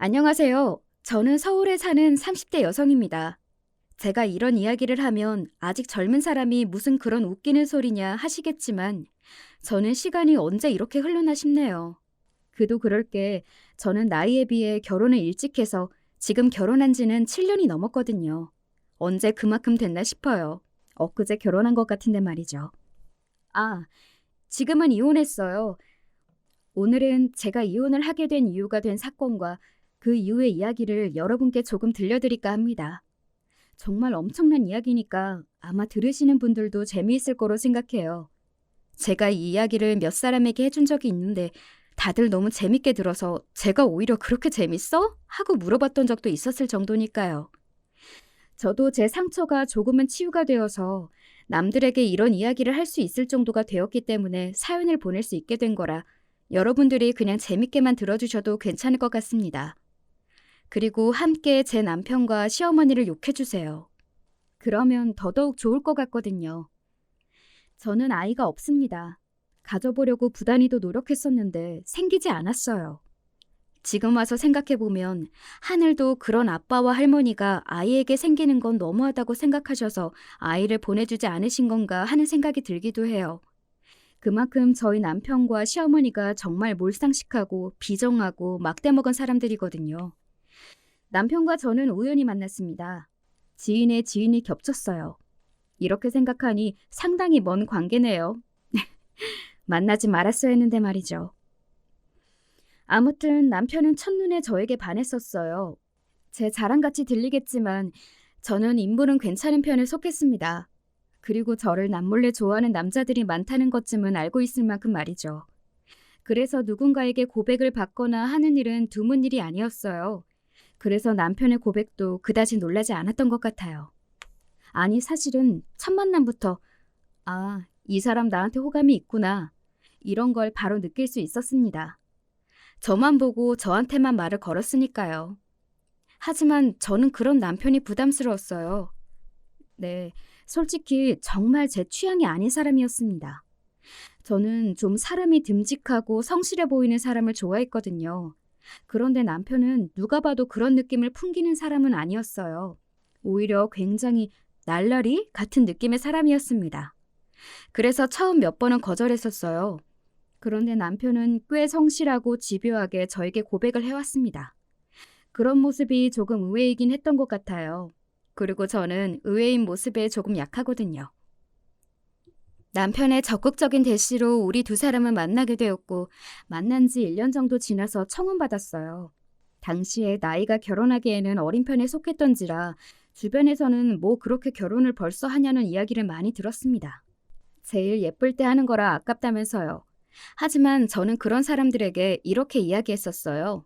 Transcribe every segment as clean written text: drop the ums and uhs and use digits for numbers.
안녕하세요. 저는 서울에 사는 30대 여성입니다. 제가 이런 이야기를 하면 아직 젊은 사람이 무슨 그런 웃기는 소리냐 하시겠지만 저는 시간이 언제 이렇게 흘러나 싶네요. 그도 그럴 게 저는 나이에 비해 결혼을 일찍 해서 지금 결혼한 지는 7년이 넘었거든요. 언제 그만큼 됐나 싶어요. 엊그제 결혼한 것 같은데 말이죠. 아, 지금은 이혼했어요. 오늘은 제가 이혼을 하게 된 이유가 된 사건과 그 이후의 이야기를 여러분께 조금 들려드릴까 합니다. 정말 엄청난 이야기니까 아마 들으시는 분들도 재미있을 거로 생각해요. 제가 이 이야기를 몇 사람에게 해준 적이 있는데 다들 너무 재밌게 들어서 제가 오히려 그렇게 재밌어? 하고 물어봤던 적도 있었을 정도니까요. 저도 제 상처가 조금은 치유가 되어서 남들에게 이런 이야기를 할 수 있을 정도가 되었기 때문에 사연을 보낼 수 있게 된 거라 여러분들이 그냥 재밌게만 들어주셔도 괜찮을 것 같습니다. 그리고 함께 제 남편과 시어머니를 욕해주세요. 그러면 더더욱 좋을 것 같거든요. 저는 아이가 없습니다. 가져보려고 부단히도 노력했었는데 생기지 않았어요. 지금 와서 생각해보면 하늘도 그런 아빠와 할머니가 아이에게 생기는 건 너무하다고 생각하셔서 아이를 보내주지 않으신 건가 하는 생각이 들기도 해요. 그만큼 저희 남편과 시어머니가 정말 몰상식하고 비정하고 막대먹은 사람들이거든요. 남편과 저는 우연히 만났습니다. 지인의 지인이 겹쳤어요. 이렇게 생각하니 상당히 먼 관계네요. 만나지 말았어야 했는데 말이죠. 아무튼 남편은 첫눈에 저에게 반했었어요. 제 자랑같이 들리겠지만 저는 인물은 괜찮은 편에 속했습니다. 그리고 저를 남몰래 좋아하는 남자들이 많다는 것쯤은 알고 있을 만큼 말이죠. 그래서 누군가에게 고백을 받거나 하는 일은 드문 일이 아니었어요. 그래서 남편의 고백도 그다지 놀라지 않았던 것 같아요. 아니 사실은 첫 만남부터 이 사람 나한테 호감이 있구나 이런 걸 바로 느낄 수 있었습니다. 저만 보고 저한테만 말을 걸었으니까요. 하지만 저는 그런 남편이 부담스러웠어요. 네, 솔직히 정말 제 취향이 아닌 사람이었습니다. 저는 좀 사람이 듬직하고 성실해 보이는 사람을 좋아했거든요. 그런데 남편은 누가 봐도 그런 느낌을 풍기는 사람은 아니었어요. 오히려 굉장히 날라리 같은 느낌의 사람이었습니다. 그래서 처음 몇 번은 거절했었어요. 그런데 남편은 꽤 성실하고 집요하게 저에게 고백을 해왔습니다. 그런 모습이 조금 의외이긴 했던 것 같아요. 그리고 저는 의외인 모습에 조금 약하거든요. 남편의 적극적인 대시로 우리 두 사람은 만나게 되었고 만난 지 1년 정도 지나서 청혼받았어요. 당시에 나이가 결혼하기에는 어린 편에 속했던지라 주변에서는 뭐 그렇게 결혼을 벌써 하냐는 이야기를 많이 들었습니다. 제일 예쁠 때 하는 거라 아깝다면서요. 하지만 저는 그런 사람들에게 이렇게 이야기했었어요.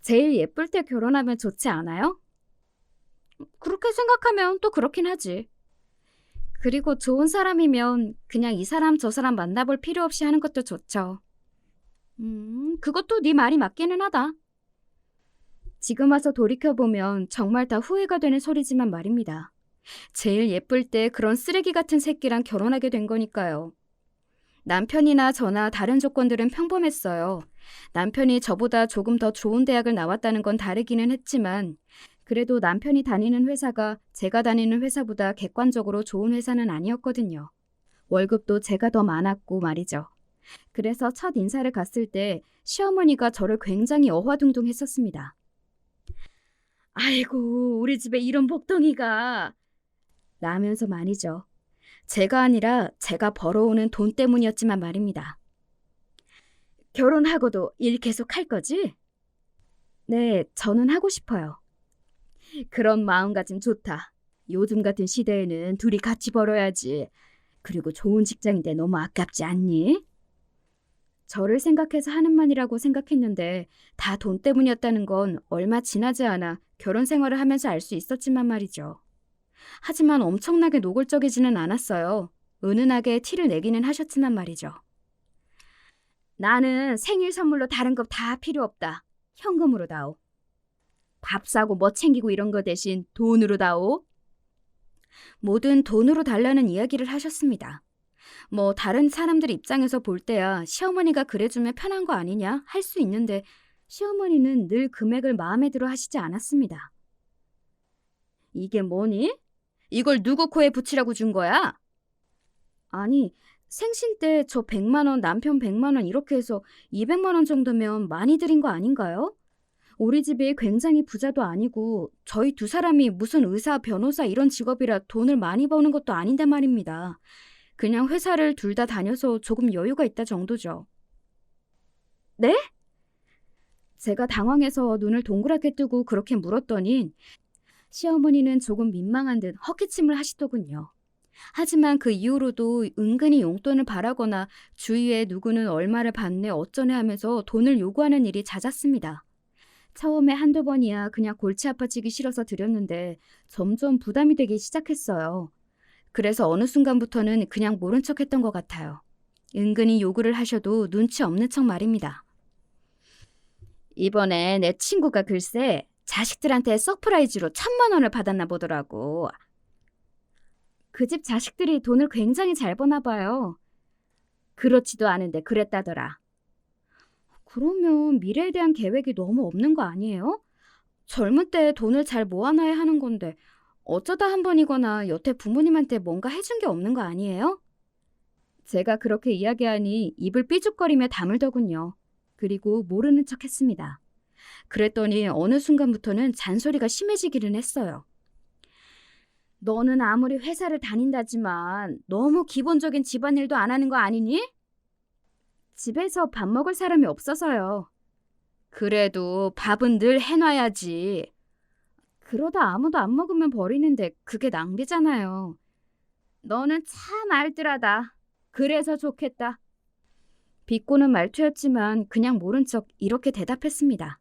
제일 예쁠 때 결혼하면 좋지 않아요? 그렇게 생각하면 또 그렇긴 하지. 그리고 좋은 사람이면 그냥 이 사람 저 사람 만나볼 필요 없이 하는 것도 좋죠. 그것도 네 말이 맞기는 하다. 지금 와서 돌이켜보면 정말 다 후회가 되는 소리지만 말입니다. 제일 예쁠 때 그런 쓰레기 같은 새끼랑 결혼하게 된 거니까요. 남편이나 저나 다른 조건들은 평범했어요. 남편이 저보다 조금 더 좋은 대학을 나왔다는 건 다르기는 했지만 그래도 남편이 다니는 회사가 제가 다니는 회사보다 객관적으로 좋은 회사는 아니었거든요. 월급도 제가 더 많았고 말이죠. 그래서 첫 인사를 갔을 때 시어머니가 저를 굉장히 어화둥둥했었습니다. 아이고 우리 집에 이런 복덩이가 라면서 말이죠. 제가 아니라 제가 벌어오는 돈 때문이었지만 말입니다. 결혼하고도 일 계속 할 거지? 네, 저는 하고 싶어요. 그런 마음가짐 좋다. 요즘 같은 시대에는 둘이 같이 벌어야지. 그리고 좋은 직장인데 너무 아깝지 않니? 저를 생각해서 하는 말이라고 생각했는데 다 돈 때문이었다는 건 얼마 지나지 않아 결혼 생활을 하면서 알 수 있었지만 말이죠. 하지만 엄청나게 노골적이지는 않았어요. 은은하게 티를 내기는 하셨지만 말이죠. 나는 생일 선물로 다른 거 다 필요 없다. 현금으로 다오. 밥 사고 뭐 챙기고 이런 거 대신 돈으로 다오. 뭐든 돈으로 달라는 이야기를 하셨습니다. 뭐 다른 사람들 입장에서 볼 때야 시어머니가 그래주면 편한 거 아니냐 할 수 있는데 시어머니는 늘 금액을 마음에 들어 하시지 않았습니다. 이게 뭐니? 이걸 누구 코에 붙이라고 준 거야? 아니, 생신 때 저 100만 원, 남편 100만 원 이렇게 해서 200만 원 정도면 많이 드린 거 아닌가요? 우리 집이 굉장히 부자도 아니고 저희 두 사람이 무슨 의사, 변호사 이런 직업이라 돈을 많이 버는 것도 아닌데 말입니다. 그냥 회사를 둘 다 다녀서 조금 여유가 있다 정도죠. 네? 제가 당황해서 눈을 동그랗게 뜨고 그렇게 물었더니 시어머니는 조금 민망한 듯 헛기침을 하시더군요. 하지만 그 이후로도 은근히 용돈을 바라거나 주위에 누구는 얼마를 받네 어쩌네 하면서 돈을 요구하는 일이 잦았습니다. 처음에 한두 번이야 그냥 골치 아파지기 싫어서 드렸는데 점점 부담이 되기 시작했어요. 그래서 어느 순간부터는 그냥 모른 척 했던 것 같아요. 은근히 요구를 하셔도 눈치 없는 척 말입니다. 이번에 내 친구가 글쎄 자식들한테 서프라이즈로 1,000만 원을 받았나 보더라고. 그 집 자식들이 돈을 굉장히 잘 버나 봐요. 그렇지도 않은데 그랬다더라. 그러면 미래에 대한 계획이 너무 없는 거 아니에요? 젊을 때 돈을 잘 모아놔야 하는 건데 어쩌다 한 번이거나 여태 부모님한테 뭔가 해준 게 없는 거 아니에요? 제가 그렇게 이야기하니 입을 삐죽거리며 다물더군요. 그리고 모르는 척 했습니다. 그랬더니 어느 순간부터는 잔소리가 심해지기는 했어요. 너는 아무리 회사를 다닌다지만 너무 기본적인 집안일도 안 하는 거 아니니? 집에서 밥 먹을 사람이 없어서요. 그래도 밥은 늘 해놔야지. 그러다 아무도 안 먹으면 버리는데 그게 낭비잖아요. 너는 참 알뜰하다. 그래서 좋겠다. 비꼬는 말투였지만 그냥 모른 척 이렇게 대답했습니다.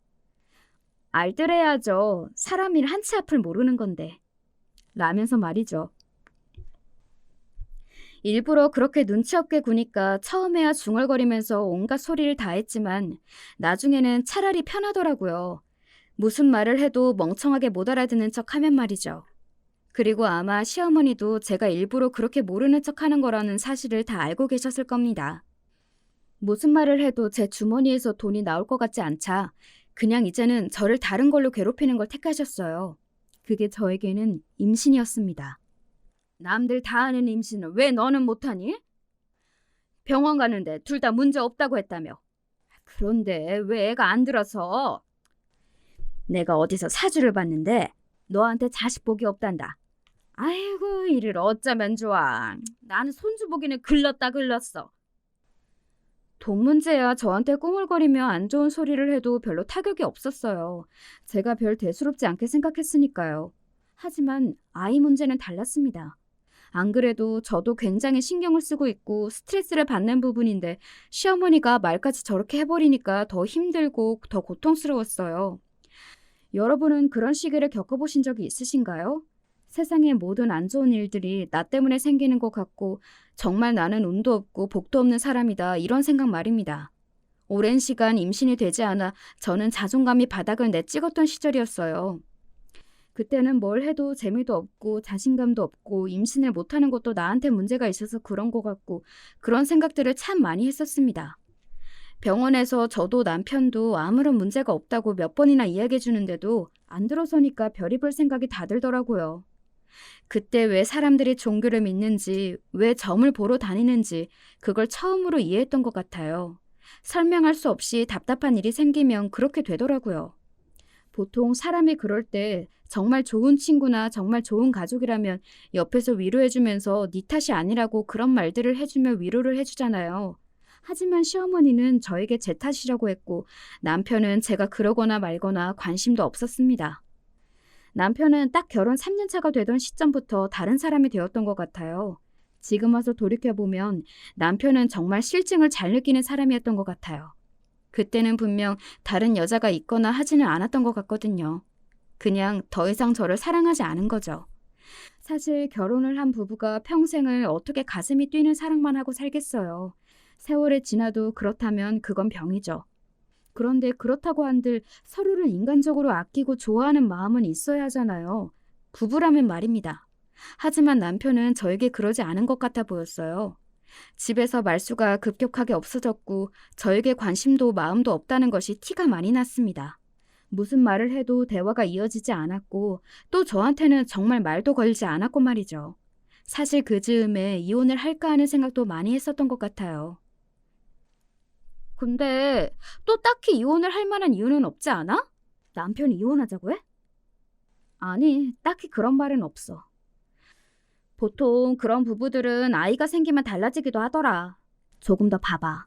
알뜰해야죠. 사람 일 한치 앞을 모르는 건데. 라면서 말이죠. 일부러 그렇게 눈치 없게 구니까 처음에야 중얼거리면서 온갖 소리를 다 했지만 나중에는 차라리 편하더라고요. 무슨 말을 해도 멍청하게 못 알아듣는 척 하면 말이죠. 그리고 아마 시어머니도 제가 일부러 그렇게 모르는 척 하는 거라는 사실을 다 알고 계셨을 겁니다. 무슨 말을 해도 제 주머니에서 돈이 나올 것 같지 않자 그냥 이제는 저를 다른 걸로 괴롭히는 걸 택하셨어요. 그게 저에게는 임신이었습니다. 남들 다 하는 임신을 왜 너는 못하니? 병원 가는데 둘 다 문제 없다고 했다며. 그런데 왜 애가 안 들어서? 내가 어디서 사주를 봤는데 너한테 자식 복이 없단다. 아이고 이를 어쩌면 좋아. 나는 손주 보기는 글렀다 글렀어. 돈 문제야 저한테 꾸물거리며 안 좋은 소리를 해도 별로 타격이 없었어요. 제가 별 대수롭지 않게 생각했으니까요. 하지만 아이 문제는 달랐습니다. 안 그래도 저도 굉장히 신경을 쓰고 있고 스트레스를 받는 부분인데 시어머니가 말까지 저렇게 해버리니까 더 힘들고 더 고통스러웠어요. 여러분은 그런 시기를 겪어보신 적이 있으신가요? 세상의 모든 안 좋은 일들이 나 때문에 생기는 것 같고 정말 나는 운도 없고 복도 없는 사람이다 이런 생각 말입니다. 오랜 시간 임신이 되지 않아 저는 자존감이 바닥을 내찍었던 시절이었어요. 그때는 뭘 해도 재미도 없고 자신감도 없고 임신을 못하는 것도 나한테 문제가 있어서 그런 것 같고 그런 생각들을 참 많이 했었습니다. 병원에서 저도 남편도 아무런 문제가 없다고 몇 번이나 이야기해 주는데도 안 들어서니까 별의별 생각이 다 들더라고요. 그때 왜 사람들이 종교를 믿는지, 왜 점을 보러 다니는지 그걸 처음으로 이해했던 것 같아요. 설명할 수 없이 답답한 일이 생기면 그렇게 되더라고요. 보통 사람이 그럴 때 정말 좋은 친구나 정말 좋은 가족이라면 옆에서 위로해주면서 네 탓이 아니라고 그런 말들을 해주며 위로를 해주잖아요. 하지만 시어머니는 저에게 제 탓이라고 했고 남편은 제가 그러거나 말거나 관심도 없었습니다. 남편은 딱 결혼 3년 차가 되던 시점부터 다른 사람이 되었던 것 같아요. 지금 와서 돌이켜보면 남편은 정말 실증을 잘 느끼는 사람이었던 것 같아요. 그때는 분명 다른 여자가 있거나 하지는 않았던 것 같거든요. 그냥 더 이상 저를 사랑하지 않은 거죠. 사실 결혼을 한 부부가 평생을 어떻게 가슴이 뛰는 사랑만 하고 살겠어요. 세월이 지나도 그렇다면 그건 병이죠. 그런데 그렇다고 한들 서로를 인간적으로 아끼고 좋아하는 마음은 있어야 하잖아요. 부부라면 말입니다. 하지만 남편은 저에게 그러지 않은 것 같아 보였어요. 집에서 말수가 급격하게 없어졌고 저에게 관심도 마음도 없다는 것이 티가 많이 났습니다. 무슨 말을 해도 대화가 이어지지 않았고 또 저한테는 정말 말도 걸지 않았고 말이죠. 사실 그 즈음에 이혼을 할까 하는 생각도 많이 했었던 것 같아요. 근데 또 딱히 이혼을 할 만한 이유는 없지 않아? 남편이 이혼하자고 해? 아니, 딱히 그런 말은 없어. 보통 그런 부부들은 아이가 생기면 달라지기도 하더라. 조금 더 봐봐.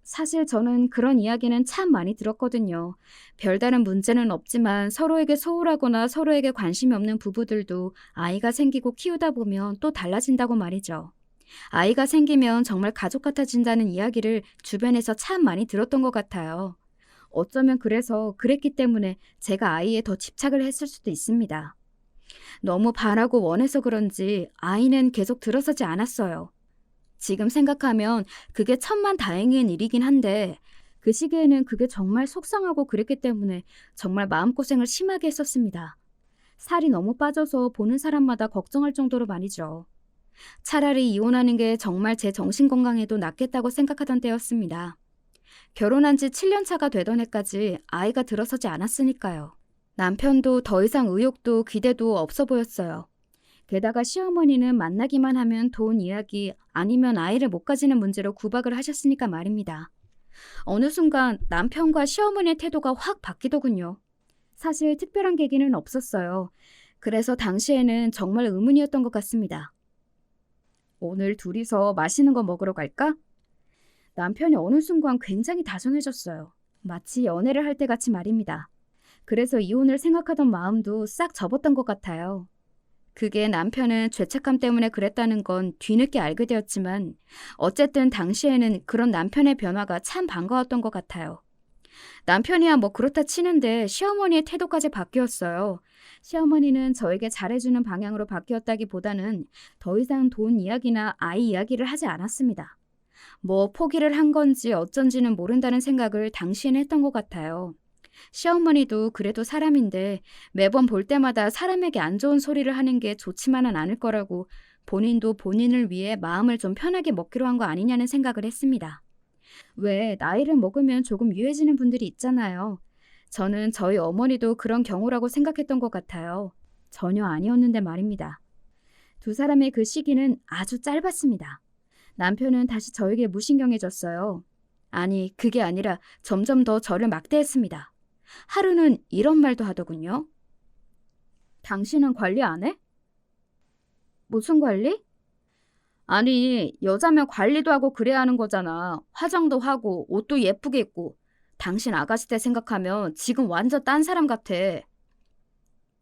사실 저는 그런 이야기는 참 많이 들었거든요. 별다른 문제는 없지만 서로에게 소홀하거나 서로에게 관심이 없는 부부들도 아이가 생기고 키우다 보면 또 달라진다고 말이죠. 아이가 생기면 정말 가족 같아진다는 이야기를 주변에서 참 많이 들었던 것 같아요. 어쩌면 그래서 그랬기 때문에 제가 아이에 더 집착을 했을 수도 있습니다. 너무 바라고 원해서 그런지 아이는 계속 들어서지 않았어요. 지금 생각하면 그게 천만다행인 일이긴 한데 그 시기에는 그게 정말 속상하고 그랬기 때문에 정말 마음고생을 심하게 했었습니다. 살이 너무 빠져서 보는 사람마다 걱정할 정도로 말이죠. 차라리 이혼하는 게 정말 제 정신건강에도 낫겠다고 생각하던 때였습니다. 결혼한 지 7년 차가 되던 해까지 아이가 들어서지 않았으니까요. 남편도 더 이상 의욕도 기대도 없어 보였어요. 게다가 시어머니는 만나기만 하면 돈 이야기 아니면 아이를 못 가지는 문제로 구박을 하셨으니까 말입니다. 어느 순간 남편과 시어머니의 태도가 확 바뀌더군요. 사실 특별한 계기는 없었어요. 그래서 당시에는 정말 의문이었던 것 같습니다. 오늘 둘이서 맛있는 거 먹으러 갈까? 남편이 어느 순간 굉장히 다정해졌어요. 마치 연애를 할 때 같이 말입니다. 그래서 이혼을 생각하던 마음도 싹 접었던 것 같아요. 그게 남편은 죄책감 때문에 그랬다는 건 뒤늦게 알게 되었지만 어쨌든 당시에는 그런 남편의 변화가 참 반가웠던 것 같아요. 남편이야 뭐 그렇다 치는데 시어머니의 태도까지 바뀌었어요. 시어머니는 저에게 잘해주는 방향으로 바뀌었다기보다는 더 이상 돈 이야기나 아이 이야기를 하지 않았습니다. 뭐 포기를 한 건지 어쩐지는 모른다는 생각을 당시에는 했던 것 같아요. 시어머니도 그래도 사람인데 매번 볼 때마다 사람에게 안 좋은 소리를 하는 게 좋지만은 않을 거라고 본인도 본인을 위해 마음을 좀 편하게 먹기로 한 거 아니냐는 생각을 했습니다. 왜 나이를 먹으면 조금 유해지는 분들이 있잖아요. 저는 저희 어머니도 그런 경우라고 생각했던 것 같아요. 전혀 아니었는데 말입니다. 두 사람의 그 시기는 아주 짧았습니다. 남편은 다시 저에게 무신경해졌어요. 아니, 그게 아니라 점점 더 저를 막대했습니다. 하루는 이런 말도 하더군요. 당신은 관리 안 해? 무슨 관리? 아니, 여자면 관리도 하고 그래야 하는 거잖아. 화장도 하고 옷도 예쁘게 입고. 당신 아가씨 때 생각하면 지금 완전 딴 사람 같아.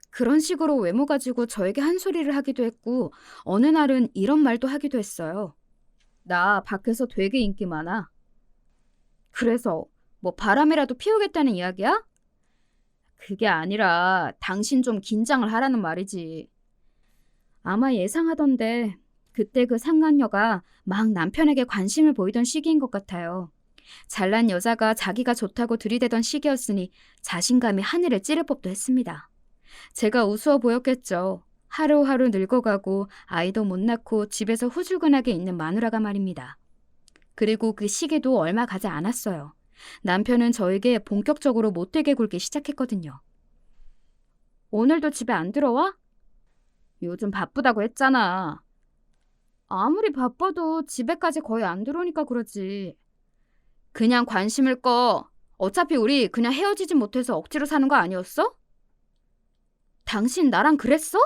그런 식으로 외모 가지고 저에게 한 소리를 하기도 했고 어느 날은 이런 말도 하기도 했어요. 나 밖에서 되게 인기 많아. 그래서 뭐 바람이라도 피우겠다는 이야기야? 그게 아니라 당신 좀 긴장을 하라는 말이지. 아마 예상하던데 그때 그 상간녀가 막 남편에게 관심을 보이던 시기인 것 같아요. 잘난 여자가 자기가 좋다고 들이대던 시기였으니 자신감이 하늘을 찌를 법도 했습니다. 제가 우스워 보였겠죠. 하루하루 늙어가고 아이도 못 낳고 집에서 후줄근하게 있는 마누라가 말입니다. 그리고 그 시기도 얼마 가지 않았어요. 남편은 저에게 본격적으로 못되게 굴기 시작했거든요. 오늘도 집에 안 들어와? 요즘 바쁘다고 했잖아. 아무리 바빠도 집에까지 거의 안 들어오니까 그러지. 그냥 관심을 꺼. 어차피 우리 그냥 헤어지지 못해서 억지로 사는 거 아니었어? 당신 나랑 그랬어?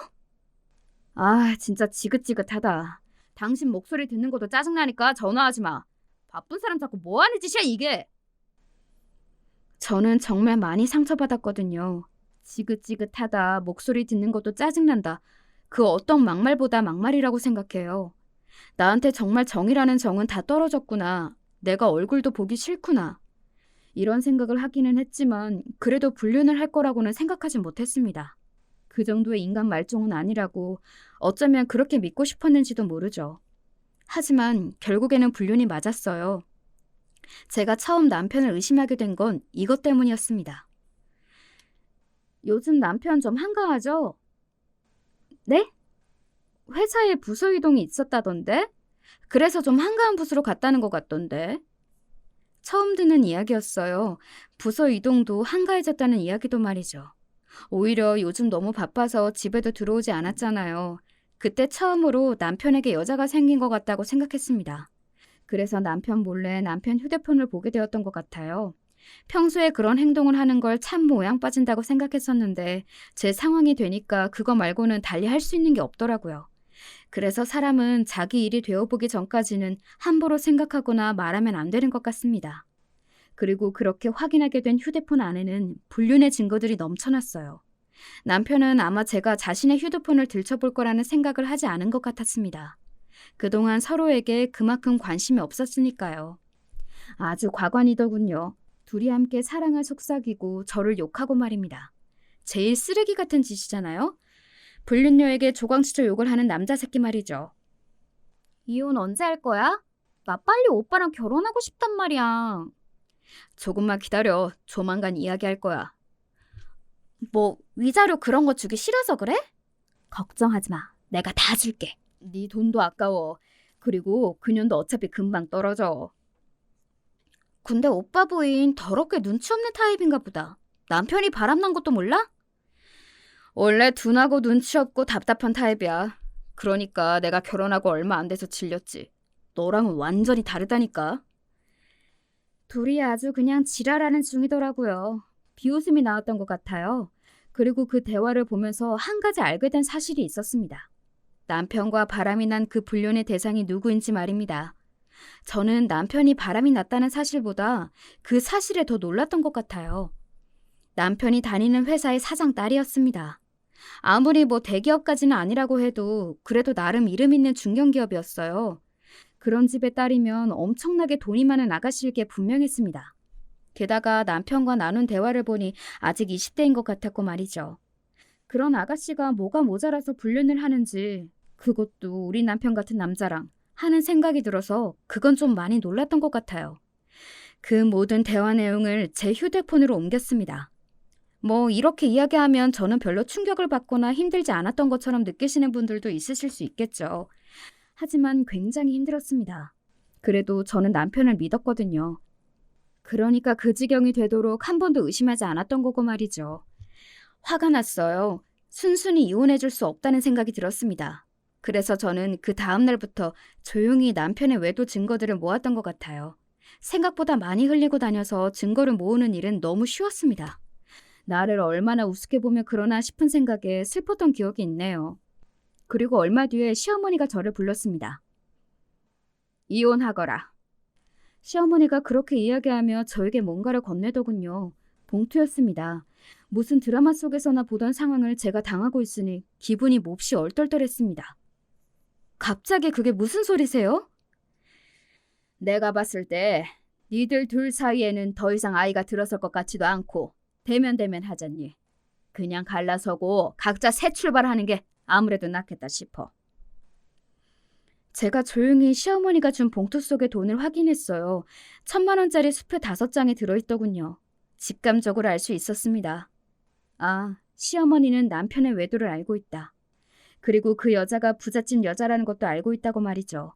아, 진짜 지긋지긋하다. 당신 목소리 듣는 것도 짜증나니까 전화하지 마. 바쁜 사람 자꾸 뭐 하는 짓이야 이게? 저는 정말 많이 상처받았거든요. 지긋지긋하다, 목소리 듣는 것도 짜증난다. 그 어떤 막말보다 막말이라고 생각해요. 나한테 정말 정이라는 정은 다 떨어졌구나. 내가 얼굴도 보기 싫구나. 이런 생각을 하기는 했지만 그래도 불륜을 할 거라고는 생각하지 못했습니다. 그 정도의 인간 말종은 아니라고 어쩌면 그렇게 믿고 싶었는지도 모르죠. 하지만 결국에는 불륜이 맞았어요. 제가 처음 남편을 의심하게 된 건 이것 때문이었습니다. 요즘 남편 좀 한가하죠? 네? 회사에 부서 이동이 있었다던데? 그래서 좀 한가한 부서로 갔다는 것 같던데. 처음 듣는 이야기였어요. 부서 이동도 한가해졌다는 이야기도 말이죠. 오히려 요즘 너무 바빠서 집에도 들어오지 않았잖아요. 그때 처음으로 남편에게 여자가 생긴 것 같다고 생각했습니다. 그래서 남편 몰래 남편 휴대폰을 보게 되었던 것 같아요. 평소에 그런 행동을 하는 걸 참 모양 빠진다고 생각했었는데 제 상황이 되니까 그거 말고는 달리 할 수 있는 게 없더라고요. 그래서 사람은 자기 일이 되어보기 전까지는 함부로 생각하거나 말하면 안 되는 것 같습니다. 그리고 그렇게 확인하게 된 휴대폰 안에는 불륜의 증거들이 넘쳐났어요. 남편은 아마 제가 자신의 휴대폰을 들춰볼 거라는 생각을 하지 않은 것 같았습니다. 그동안 서로에게 그만큼 관심이 없었으니까요. 아주 과관이더군요. 둘이 함께 사랑을 속삭이고 저를 욕하고 말입니다. 제일 쓰레기 같은 짓이잖아요. 불륜녀에게 조광치쳐 욕을 하는 남자 새끼 말이죠. 이혼 언제 할 거야? 나 빨리 오빠랑 결혼하고 싶단 말이야. 조금만 기다려. 조만간 이야기할 거야. 뭐 위자료 그런 거 주기 싫어서 그래? 걱정하지 마. 내가 다 줄게. 네 돈도 아까워. 그리고 그년도 어차피 금방 떨어져. 근데 오빠 부인 더럽게 눈치 없는 타입인가 보다. 남편이 바람난 것도 몰라? 원래 둔하고 눈치 없고 답답한 타입이야. 그러니까 내가 결혼하고 얼마 안 돼서 질렸지. 너랑은 완전히 다르다니까. 둘이 아주 그냥 지랄하는 중이더라고요. 비웃음이 나왔던 것 같아요. 그리고 그 대화를 보면서 한 가지 알게 된 사실이 있었습니다. 남편과 바람이 난 그 불륜의 대상이 누구인지 말입니다. 저는 남편이 바람이 났다는 사실보다 그 사실에 더 놀랐던 것 같아요. 남편이 다니는 회사의 사장 딸이었습니다. 아무리 뭐 대기업까지는 아니라고 해도 그래도 나름 이름 있는 중견기업이었어요. 그런 집의 딸이면 엄청나게 돈이 많은 아가씨일 게 분명했습니다. 게다가 남편과 나눈 대화를 보니 아직 20대인 것 같았고 말이죠. 그런 아가씨가 뭐가 모자라서 불륜을 하는지, 그것도 우리 남편 같은 남자랑 하는 생각이 들어서 그건 좀 많이 놀랐던 것 같아요. 그 모든 대화 내용을 제 휴대폰으로 옮겼습니다. 뭐 이렇게 이야기하면 저는 별로 충격을 받거나 힘들지 않았던 것처럼 느끼시는 분들도 있으실 수 있겠죠. 하지만 굉장히 힘들었습니다. 그래도 저는 남편을 믿었거든요. 그러니까 그 지경이 되도록 한 번도 의심하지 않았던 거고 말이죠. 화가 났어요. 순순히 이혼해줄 수 없다는 생각이 들었습니다. 그래서 저는 그 다음 날부터 조용히 남편의 외도 증거들을 모았던 것 같아요. 생각보다 많이 흘리고 다녀서 증거를 모으는 일은 너무 쉬웠습니다. 나를 얼마나 우습게 보며 그러나 싶은 생각에 슬펐던 기억이 있네요. 그리고 얼마 뒤에 시어머니가 저를 불렀습니다. 이혼하거라. 시어머니가 그렇게 이야기하며 저에게 뭔가를 건네더군요. 봉투였습니다. 무슨 드라마 속에서나 보던 상황을 제가 당하고 있으니 기분이 몹시 얼떨떨했습니다. 갑자기 그게 무슨 소리세요? 내가 봤을 때 니들 둘 사이에는 더 이상 아이가 들어설 것 같지도 않고 대면대면 하자니. 그냥 갈라서고 각자 새 출발하는 게 아무래도 낫겠다 싶어. 제가 조용히 시어머니가 준 봉투 속의 돈을 확인했어요. 1,000만 원짜리 수표 5장이 들어있더군요. 직감적으로 알 수 있었습니다. 아, 시어머니는 남편의 외도를 알고 있다. 그리고 그 여자가 부잣집 여자라는 것도 알고 있다고 말이죠.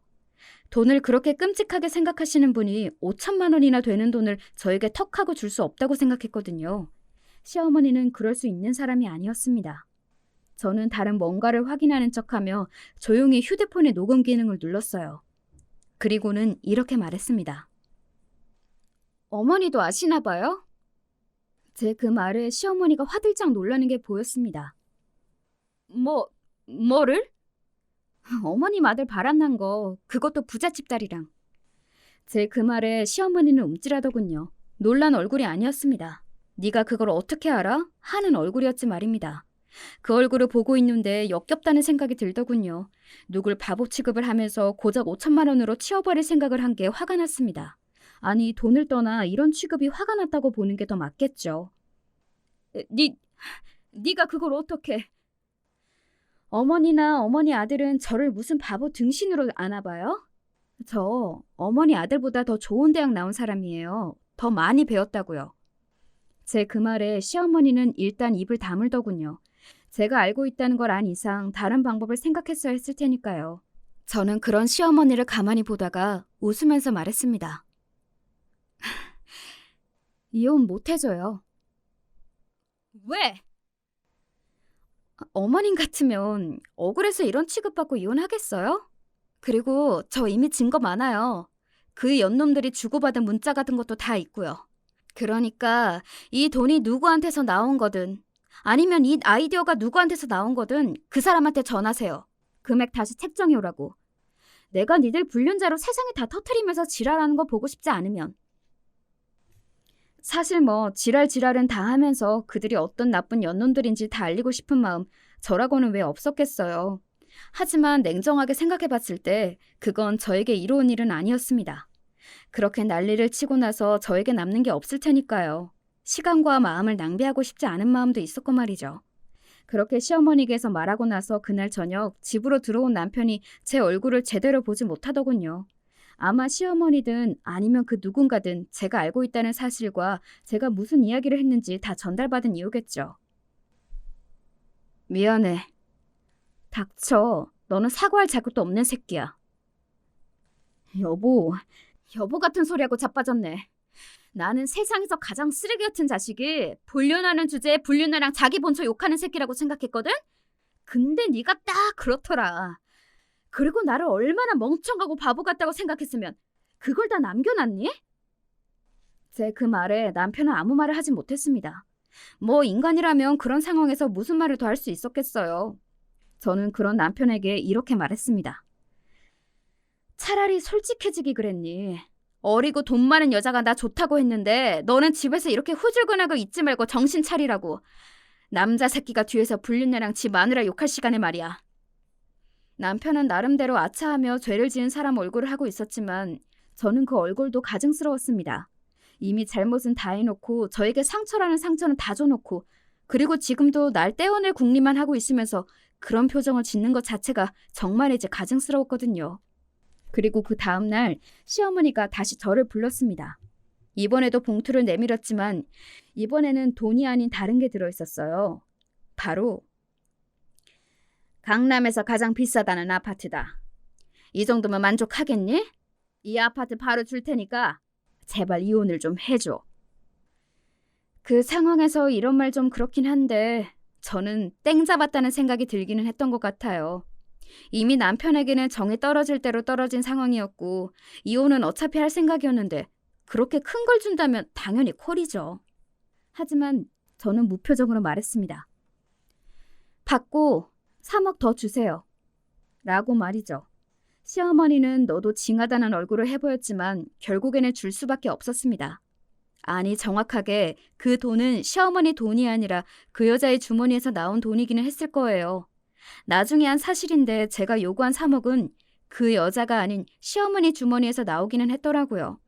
돈을 그렇게 끔찍하게 생각하시는 분이 5,000만 원이나 되는 돈을 저에게 턱하고 줄 수 없다고 생각했거든요. 시어머니는 그럴 수 있는 사람이 아니었습니다. 저는 다른 뭔가를 확인하는 척하며 조용히 휴대폰의 녹음 기능을 눌렀어요. 그리고는 이렇게 말했습니다. 어머니도 아시나 봐요? 제 그 말에 시어머니가 화들짝 놀라는 게 보였습니다. 뭐를? 어머님 아들 바람난 거, 그것도 부잣집 딸이랑. 제 그 말에 시어머니는 움찔하더군요. 놀란 얼굴이 아니었습니다. 네가 그걸 어떻게 알아? 하는 얼굴이었지 말입니다. 그 얼굴을 보고 있는데 역겹다는 생각이 들더군요. 누굴 바보 취급을 하면서 고작 5,000만 원으로 치워버릴 생각을 한 게 화가 났습니다. 아니, 돈을 떠나 이런 취급이 화가 났다고 보는 게 더 맞겠죠. 네가 그걸 어떻게... 어머니나 어머니 아들은 저를 무슨 바보 등신으로 아나 봐요? 저 어머니 아들보다 더 좋은 대학 나온 사람이에요. 더 많이 배웠다고요. 제 그 말에 시어머니는 일단 입을 다물더군요. 제가 알고 있다는 걸 안 이상 다른 방법을 생각했어야 했을 테니까요. 저는 그런 시어머니를 가만히 보다가 웃으면서 말했습니다. 이혼 못 해줘요. 왜? 어머님 같으면 억울해서 이런 취급받고 이혼하겠어요? 그리고 저 이미 증거 많아요. 그 연놈들이 주고받은 문자 같은 것도 다 있고요. 그러니까 이 돈이 누구한테서 나온 거든 아니면 이 아이디어가 누구한테서 나온 거든 그 사람한테 전하세요. 금액 다시 책정해 오라고. 내가 니들 불륜자로 세상에 다 터트리면서 지랄하는 거 보고 싶지 않으면. 사실 뭐 지랄은 다 하면서 그들이 어떤 나쁜 연놈들인지 다 알리고 싶은 마음 저라고는 왜 없었겠어요. 하지만 냉정하게 생각해봤을 때 그건 저에게 이로운 일은 아니었습니다. 그렇게 난리를 치고 나서 저에게 남는 게 없을 테니까요. 시간과 마음을 낭비하고 싶지 않은 마음도 있었고 말이죠. 그렇게 시어머니께서 말하고 나서 그날 저녁 집으로 들어온 남편이 제 얼굴을 제대로 보지 못하더군요. 아마 시어머니든 아니면 그 누군가든 제가 알고 있다는 사실과 제가 무슨 이야기를 했는지 다 전달받은 이유겠죠. 미안해. 닥쳐. 너는 사과할 자격도 없는 새끼야. 여보 같은 소리하고 자빠졌네. 나는 세상에서 가장 쓰레기 같은 자식이 불륜하는 주제에 불륜녀랑 자기 본처 욕하는 새끼라고 생각했거든? 근데 네가 딱 그렇더라. 그리고 나를 얼마나 멍청하고 바보 같다고 생각했으면 그걸 다 남겨놨니? 제 그 말에 남편은 아무 말을 하지 못했습니다. 뭐 인간이라면 그런 상황에서 무슨 말을 더 할 수 있었겠어요. 저는 그런 남편에게 이렇게 말했습니다. 차라리 솔직해지기 그랬니? 어리고 돈 많은 여자가 나 좋다고 했는데 너는 집에서 이렇게 후줄근하고 있지 말고 정신 차리라고. 남자 새끼가 뒤에서 불륜녀랑 지 마누라 욕할 시간에 말이야. 남편은 나름대로 아차하며 죄를 지은 사람 얼굴을 하고 있었지만 저는 그 얼굴도 가증스러웠습니다. 이미 잘못은 다 해놓고 저에게 상처라는 상처는 다 줘놓고 그리고 지금도 날 떼어낼 궁리만 하고 있으면서 그런 표정을 짓는 것 자체가 정말 이제 가증스러웠거든요. 그리고 그 다음날 시어머니가 다시 저를 불렀습니다. 이번에도 봉투를 내밀었지만 이번에는 돈이 아닌 다른 게 들어있었어요. 바로 강남에서 가장 비싸다는 아파트다. 이 정도면 만족하겠니? 이 아파트 바로 줄 테니까 제발 이혼을 좀 해줘. 그 상황에서 이런 말 좀 그렇긴 한데 저는 땡 잡았다는 생각이 들기는 했던 것 같아요. 이미 남편에게는 정이 떨어질 대로 떨어진 상황이었고 이혼은 어차피 할 생각이었는데 그렇게 큰 걸 준다면 당연히 콜이죠. 하지만 저는 무표정으로 말했습니다. 받고 3억 더 주세요. 라고 말이죠. 시어머니는 너도 징하다는 얼굴을 해보였지만 결국에는 줄 수밖에 없었습니다. 아니 정확하게 그 돈은 시어머니 돈이 아니라 그 여자의 주머니에서 나온 돈이기는 했을 거예요. 나중에 한 사실인데 제가 요구한 3억은 그 여자가 아닌 시어머니 주머니에서 나오기는 했더라고요.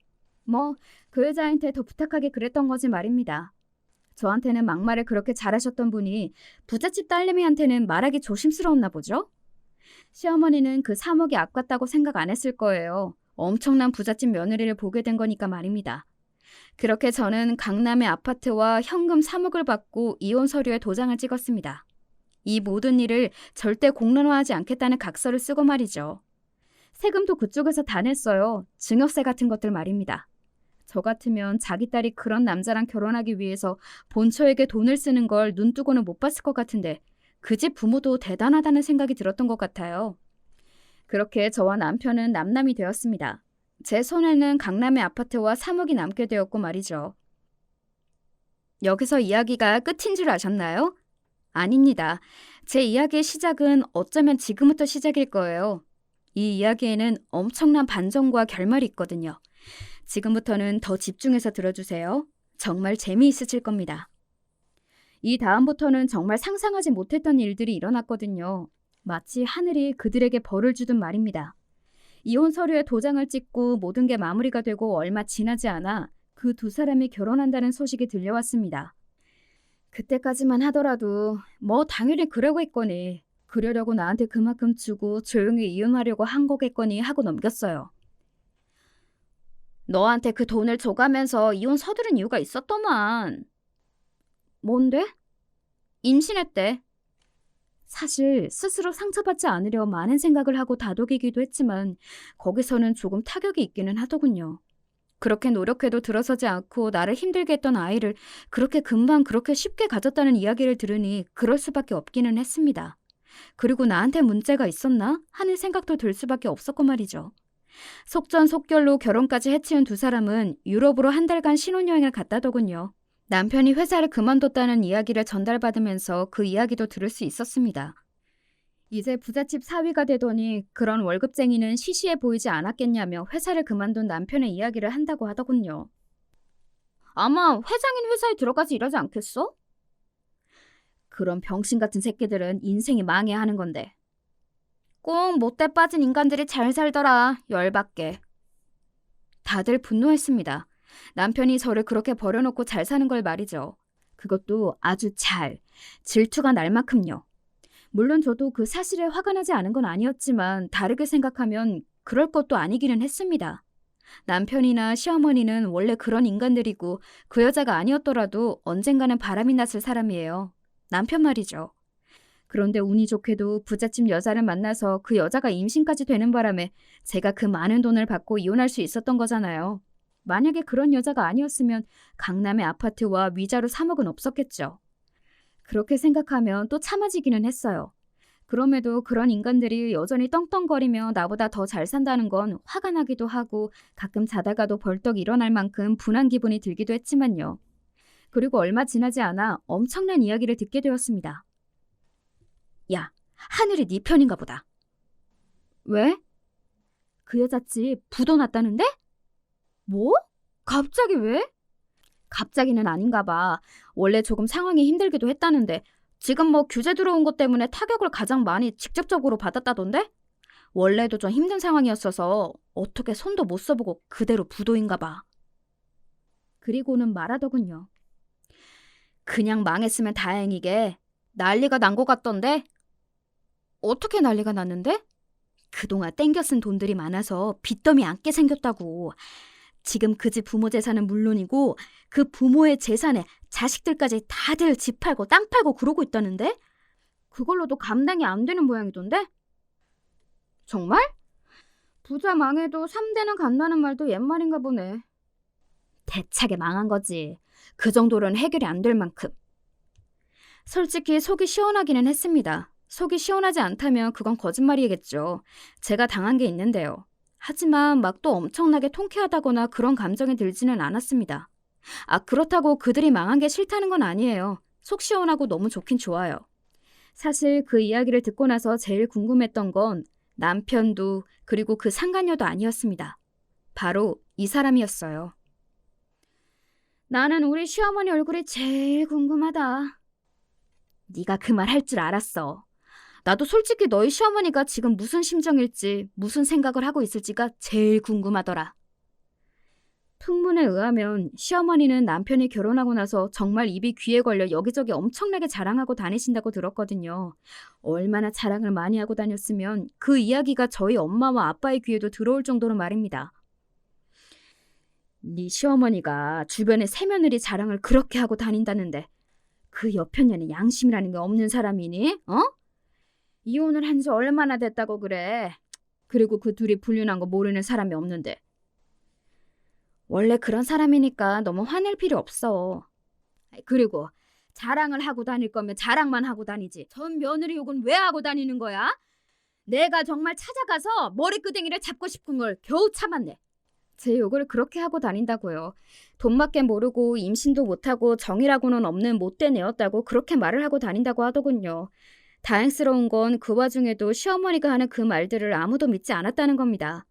뭐 그 여자한테 더 부탁하게 그랬던 거지 말입니다. 저한테는 막말을 그렇게 잘하셨던 분이 부잣집 딸내미한테는 말하기 조심스러웠나 보죠? 시어머니는 그 3억이 아깝다고 생각 안 했을 거예요. 엄청난 부잣집 며느리를 보게 된 거니까 말입니다. 그렇게 저는 강남의 아파트와 현금 3억을 받고 이혼 서류에 도장을 찍었습니다. 이 모든 일을 절대 공론화하지 않겠다는 각서를 쓰고 말이죠. 세금도 그쪽에서 다 냈어요. 증여세 같은 것들 말입니다. 저 같으면 자기 딸이 그런 남자랑 결혼하기 위해서 본처에게 돈을 쓰는 걸 눈뜨고는 못 봤을 것 같은데 그 집 부모도 대단하다는 생각이 들었던 것 같아요. 그렇게 저와 남편은 남남이 되었습니다. 제 손에는 강남의 아파트와 3억이 남게 되었고 말이죠. 여기서 이야기가 끝인 줄 아셨나요? 아닙니다. 제 이야기의 시작은 어쩌면 지금부터 시작일 거예요. 이 이야기에는 엄청난 반전과 결말이 있거든요. 지금부터는 더 집중해서 들어주세요. 정말 재미있으실 겁니다. 이 다음부터는 정말 상상하지 못했던 일들이 일어났거든요. 마치 하늘이 그들에게 벌을 주듯 말입니다. 이혼 서류에 도장을 찍고 모든 게 마무리가 되고 얼마 지나지 않아 그 두 사람이 결혼한다는 소식이 들려왔습니다. 그때까지만 하더라도 뭐 당연히 그러고 있거니 그러려고 나한테 그만큼 주고 조용히 이혼하려고 한 거겠거니 하고 넘겼어요. 너한테 그 돈을 줘가면서 이혼 서두른 이유가 있었더만. 뭔데? 임신했대. 사실 스스로 상처받지 않으려 많은 생각을 하고 다독이기도 했지만 거기서는 조금 타격이 있기는 하더군요. 그렇게 노력해도 들어서지 않고 나를 힘들게 했던 아이를 그렇게 금방 그렇게 쉽게 가졌다는 이야기를 들으니 그럴 수밖에 없기는 했습니다. 그리고 나한테 문제가 있었나 하는 생각도 들 수밖에 없었고 말이죠. 속전속결로 결혼까지 해치운 두 사람은 유럽으로 한 달간 신혼여행을 갔다더군요. 남편이 회사를 그만뒀다는 이야기를 전달받으면서 그 이야기도 들을 수 있었습니다. 이제 부잣집 사위가 되더니 그런 월급쟁이는 시시해 보이지 않았겠냐며 회사를 그만둔 남편의 이야기를 한다고 하더군요. 아마 회장인 회사에 들어가서 일하지 않겠어? 그런 병신 같은 새끼들은 인생이 망해야 하는 건데. 꼭 못돼 빠진 인간들이 잘 살더라. 열받게. 다들 분노했습니다. 남편이 저를 그렇게 버려놓고 잘 사는 걸 말이죠. 그것도 아주 잘. 질투가 날 만큼요. 물론 저도 그 사실에 화가 나지 않은 건 아니었지만 다르게 생각하면 그럴 것도 아니기는 했습니다. 남편이나 시어머니는 원래 그런 인간들이고 그 여자가 아니었더라도 언젠가는 바람이 났을 사람이에요. 남편 말이죠. 그런데 운이 좋게도 부잣집 여자를 만나서 그 여자가 임신까지 되는 바람에 제가 그 많은 돈을 받고 이혼할 수 있었던 거잖아요. 만약에 그런 여자가 아니었으면 강남의 아파트와 위자료 3억은 없었겠죠. 그렇게 생각하면 또 참아지기는 했어요. 그럼에도 그런 인간들이 여전히 떵떵거리며 나보다 더 잘 산다는 건 화가 나기도 하고 가끔 자다가도 벌떡 일어날 만큼 분한 기분이 들기도 했지만요. 그리고 얼마 지나지 않아 엄청난 이야기를 듣게 되었습니다. 야, 하늘이 네 편인가 보다. 왜? 그 여자집 부도 났다는데? 뭐? 갑자기 왜? 갑자기는 아닌가 봐. 원래 조금 상황이 힘들기도 했다는데 지금 뭐 규제 들어온 것 때문에 타격을 가장 많이 직접적으로 받았다던데? 원래도 좀 힘든 상황이었어서 어떻게 손도 못 써보고 그대로 부도인가 봐. 그리고는 말하더군요. 그냥 망했으면 다행이게 난리가 난 것 같던데? 어떻게 난리가 났는데? 그동안 땡겨 쓴 돈들이 많아서 빚더미 안게 생겼다고. 지금 그 집 부모 재산은 물론이고 그 부모의 재산에 자식들까지 다들 집 팔고 땅 팔고 그러고 있다는데? 그걸로도 감당이 안 되는 모양이던데? 정말? 부자 망해도 3대는 간다는 말도 옛말인가 보네. 대차게 망한 거지. 그 정도로는 해결이 안 될 만큼. 솔직히 속이 시원하기는 했습니다. 속이 시원하지 않다면 그건 거짓말이겠죠. 제가 당한 게 있는데요. 하지만 막 또 엄청나게 통쾌하다거나 그런 감정이 들지는 않았습니다. 그렇다고 그들이 망한 게 싫다는 건 아니에요. 속 시원하고 너무 좋긴 좋아요. 사실 그 이야기를 듣고 나서 제일 궁금했던 건 남편도 그리고 그 상간녀도 아니었습니다. 바로 이 사람이었어요. 나는 우리 시어머니 얼굴이 제일 궁금하다. 네가 그 말 할 줄 알았어. 나도 솔직히 너희 시어머니가 지금 무슨 심정일지, 무슨 생각을 하고 있을지가 제일 궁금하더라. 풍문에 의하면 시어머니는 남편이 결혼하고 나서 정말 입이 귀에 걸려 여기저기 엄청나게 자랑하고 다니신다고 들었거든요. 얼마나 자랑을 많이 하고 다녔으면 그 이야기가 저희 엄마와 아빠의 귀에도 들어올 정도로 말입니다. 네 시어머니가 주변에 새며느리 자랑을 그렇게 하고 다닌다는데 그 여편녀는 양심이라는 게 없는 사람이니? 이혼을 한 지 얼마나 됐다고 그래. 그리고 그 둘이 불륜한 거 모르는 사람이 없는데. 원래 그런 사람이니까 너무 화낼 필요 없어. 그리고 자랑을 하고 다닐 거면 자랑만 하고 다니지. 전 며느리 욕은 왜 하고 다니는 거야? 내가 정말 찾아가서 머리끄댕이를 잡고 싶은 걸 겨우 참았네. 제 욕을 그렇게 하고 다닌다고요. 돈밖에 모르고 임신도 못하고 정이라고는 없는 못된 애였다고 그렇게 말을 하고 다닌다고 하더군요. 다행스러운 건 그 와중에도 시어머니가 하는 그 말들을 아무도 믿지 않았다는 겁니다.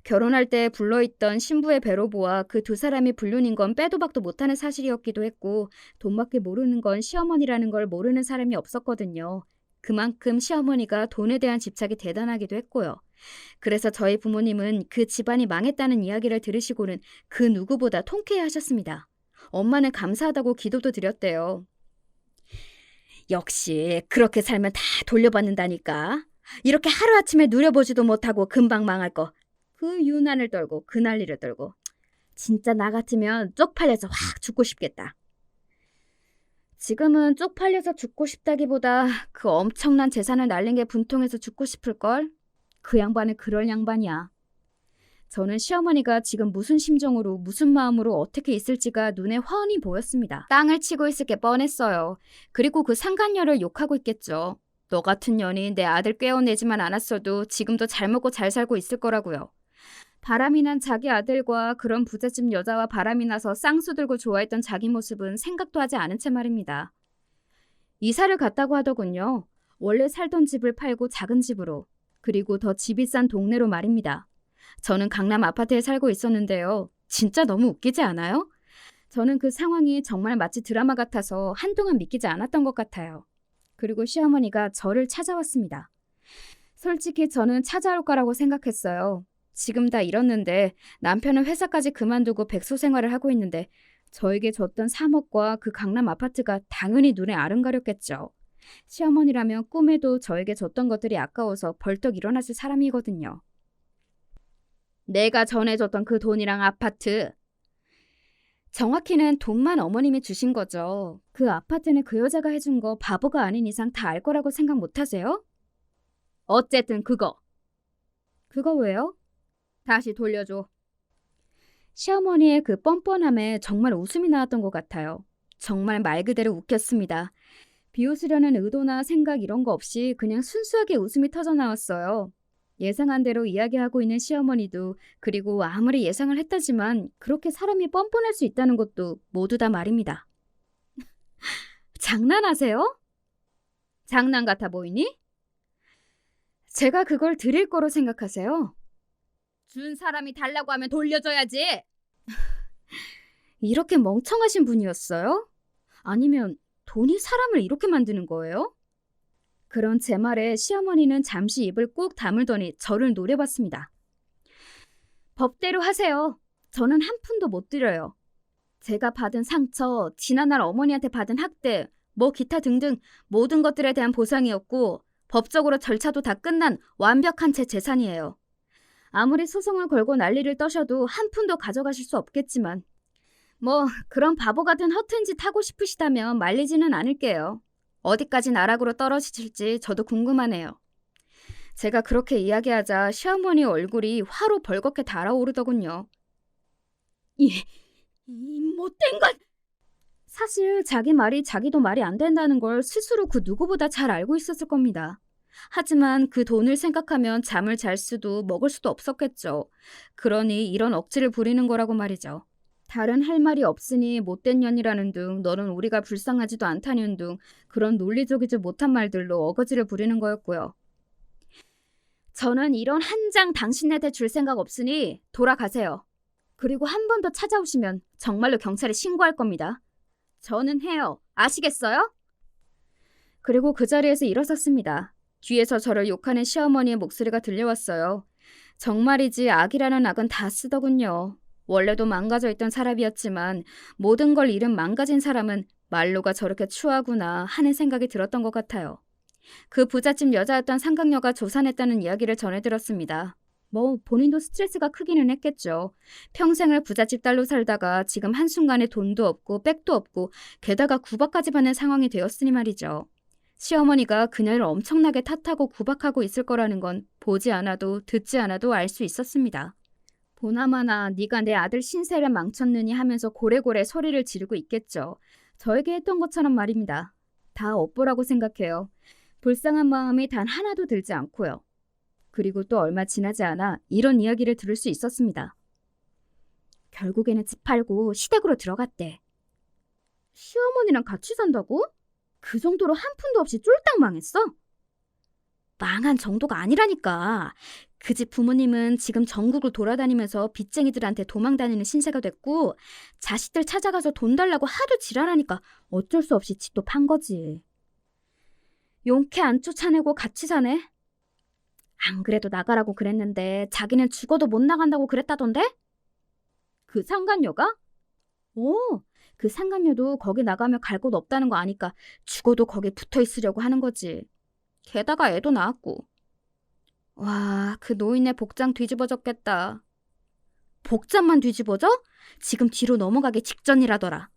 결혼할 때 불러있던 신부의 배로부와 그 두 사람이 불륜인 건 빼도 박도 못하는 사실이었기도 했고 돈밖에 모르는 건 시어머니라는 걸 모르는 사람이 없었거든요. 그만큼 시어머니가 돈에 대한 집착이 대단하기도 했고요. 그래서 저희 부모님은 그 집안이 망했다는 이야기를 들으시고는 그 누구보다 통쾌해하셨습니다. 엄마는 감사하다고 기도도 드렸대요. 역시 그렇게 살면 다 돌려받는다니까. 이렇게 하루아침에 누려보지도 못하고 금방 망할 거. 그 유난을 떨고 그 난리를 떨고. 진짜 나 같으면 쪽팔려서 확 죽고 싶겠다. 지금은 쪽팔려서 죽고 싶다기보다 그 엄청난 재산을 날린 게 분통해서 죽고 싶을걸? 그 양반은 그럴 양반이야. 저는 시어머니가 지금 무슨 심정으로 무슨 마음으로 어떻게 있을지가 눈에 훤히 보였습니다. 땅을 치고 있을 게 뻔했어요. 그리고 그 상간녀를 욕하고 있겠죠. 너 같은 년이 내 아들 꿰어내지만 않았어도 지금도 잘 먹고 잘 살고 있을 거라고요. 바람이 난 자기 아들과 그런 부잣집 여자와 바람이 나서 쌍수 들고 좋아했던 자기 모습은 생각도 하지 않은 채 말입니다. 이사를 갔다고 하더군요. 원래 살던 집을 팔고 작은 집으로, 그리고 더 집이 싼 동네로 말입니다. 저는 강남 아파트에 살고 있었는데요. 진짜 너무 웃기지 않아요? 저는 그 상황이 정말 마치 드라마 같아서 한동안 믿기지 않았던 것 같아요. 그리고 시어머니가 저를 찾아왔습니다. 솔직히 저는 찾아올 거라고 생각했어요. 지금 다 잃었는데 남편은 회사까지 그만두고 백수 생활을 하고 있는데 저에게 줬던 3억과 그 강남 아파트가 당연히 눈에 아른가렸겠죠. 시어머니라면 꿈에도 저에게 줬던 것들이 아까워서 벌떡 일어났을 사람이거든요. 내가 전해줬던 그 돈이랑 아파트. 정확히는 돈만 어머님이 주신 거죠. 그 아파트는 그 여자가 해준 거 바보가 아닌 이상 다 알 거라고 생각 못 하세요? 어쨌든 그거. 그거 왜요? 다시 돌려줘. 시어머니의 그 뻔뻔함에 정말 웃음이 나왔던 것 같아요. 정말 말 그대로 웃겼습니다. 비웃으려는 의도나 생각 이런 거 없이 그냥 순수하게 웃음이 터져 나왔어요. 예상한 대로 이야기하고 있는 시어머니도 그리고 아무리 예상을 했다지만 그렇게 사람이 뻔뻔할 수 있다는 것도 모두 다 말입니다. 장난하세요? 장난 같아 보이니? 제가 그걸 드릴 거로 생각하세요? 준 사람이 달라고 하면 돌려줘야지. 이렇게 멍청하신 분이었어요? 아니면 돈이 사람을 이렇게 만드는 거예요? 그런 제 말에 시어머니는 잠시 입을 꾹 다물더니 저를 노려봤습니다. 법대로 하세요. 저는 한 푼도 못 드려요. 제가 받은 상처, 지난날 어머니한테 받은 학대, 뭐 기타 등등 모든 것들에 대한 보상이었고 법적으로 절차도 다 끝난 완벽한 제 재산이에요. 아무리 소송을 걸고 난리를 떠셔도 한 푼도 가져가실 수 없겠지만 뭐 그런 바보 같은 허튼 짓 하고 싶으시다면 말리지는 않을게요. 어디까지 나락으로 떨어지실지 저도 궁금하네요. 제가 그렇게 이야기하자 시어머니 얼굴이 화로 벌겋게 달아오르더군요. 이 못된 것! 사실 자기 말이 자기도 말이 안 된다는 걸 스스로 그 누구보다 잘 알고 있었을 겁니다. 하지만 그 돈을 생각하면 잠을 잘 수도 먹을 수도 없었겠죠. 그러니 이런 억지를 부리는 거라고 말이죠. 다른 할 말이 없으니 못된 년이라는 등 너는 우리가 불쌍하지도 않다는 등 그런 논리적이지 못한 말들로 어거지를 부리는 거였고요. 저는 이런 한 장 당신네한테 줄 생각 없으니 돌아가세요. 그리고 한 번 더 찾아오시면 정말로 경찰에 신고할 겁니다. 저는 해요. 아시겠어요? 그리고 그 자리에서 일어섰습니다. 뒤에서 저를 욕하는 시어머니의 목소리가 들려왔어요. 정말이지 악이라는 악은 다 쓰더군요. 원래도 망가져 있던 사람이었지만 모든 걸 잃은 망가진 사람은 말로가 저렇게 추하구나 하는 생각이 들었던 것 같아요. 그 부잣집 여자였던 상강녀가 조산했다는 이야기를 전해들었습니다. 뭐 본인도 스트레스가 크기는 했겠죠. 평생을 부잣집 딸로 살다가 지금 한순간에 돈도 없고 백도 없고 게다가 구박까지 받는 상황이 되었으니 말이죠. 시어머니가 그녀를 엄청나게 탓하고 구박하고 있을 거라는 건 보지 않아도 듣지 않아도 알 수 있었습니다. 보나마나 네가 내 아들 신세를 망쳤느니 하면서 고래고래 소리를 지르고 있겠죠. 저에게 했던 것처럼 말입니다. 다 업보라고 생각해요. 불쌍한 마음이 단 하나도 들지 않고요. 그리고 또 얼마 지나지 않아 이런 이야기를 들을 수 있었습니다. 결국에는 집 팔고 시댁으로 들어갔대. 시어머니랑 같이 산다고? 그 정도로 한 푼도 없이 쫄딱 망했어? 망한 정도가 아니라니까. 그 집 부모님은 지금 전국을 돌아다니면서 빚쟁이들한테 도망다니는 신세가 됐고 자식들 찾아가서 돈 달라고 하도 지랄하니까 어쩔 수 없이 집도 판 거지. 용케 안 쫓아내고 같이 사네? 안 그래도 나가라고 그랬는데 자기는 죽어도 못 나간다고 그랬다던데? 그 상간녀가? 오, 그 상간녀도 거기 나가면 갈 곳 없다는 거 아니까 죽어도 거기 붙어 있으려고 하는 거지. 게다가 애도 낳았고. 와, 그 노인네 복장 뒤집어졌겠다. 복장만 뒤집어져? 지금 뒤로 넘어가기 직전이라더라.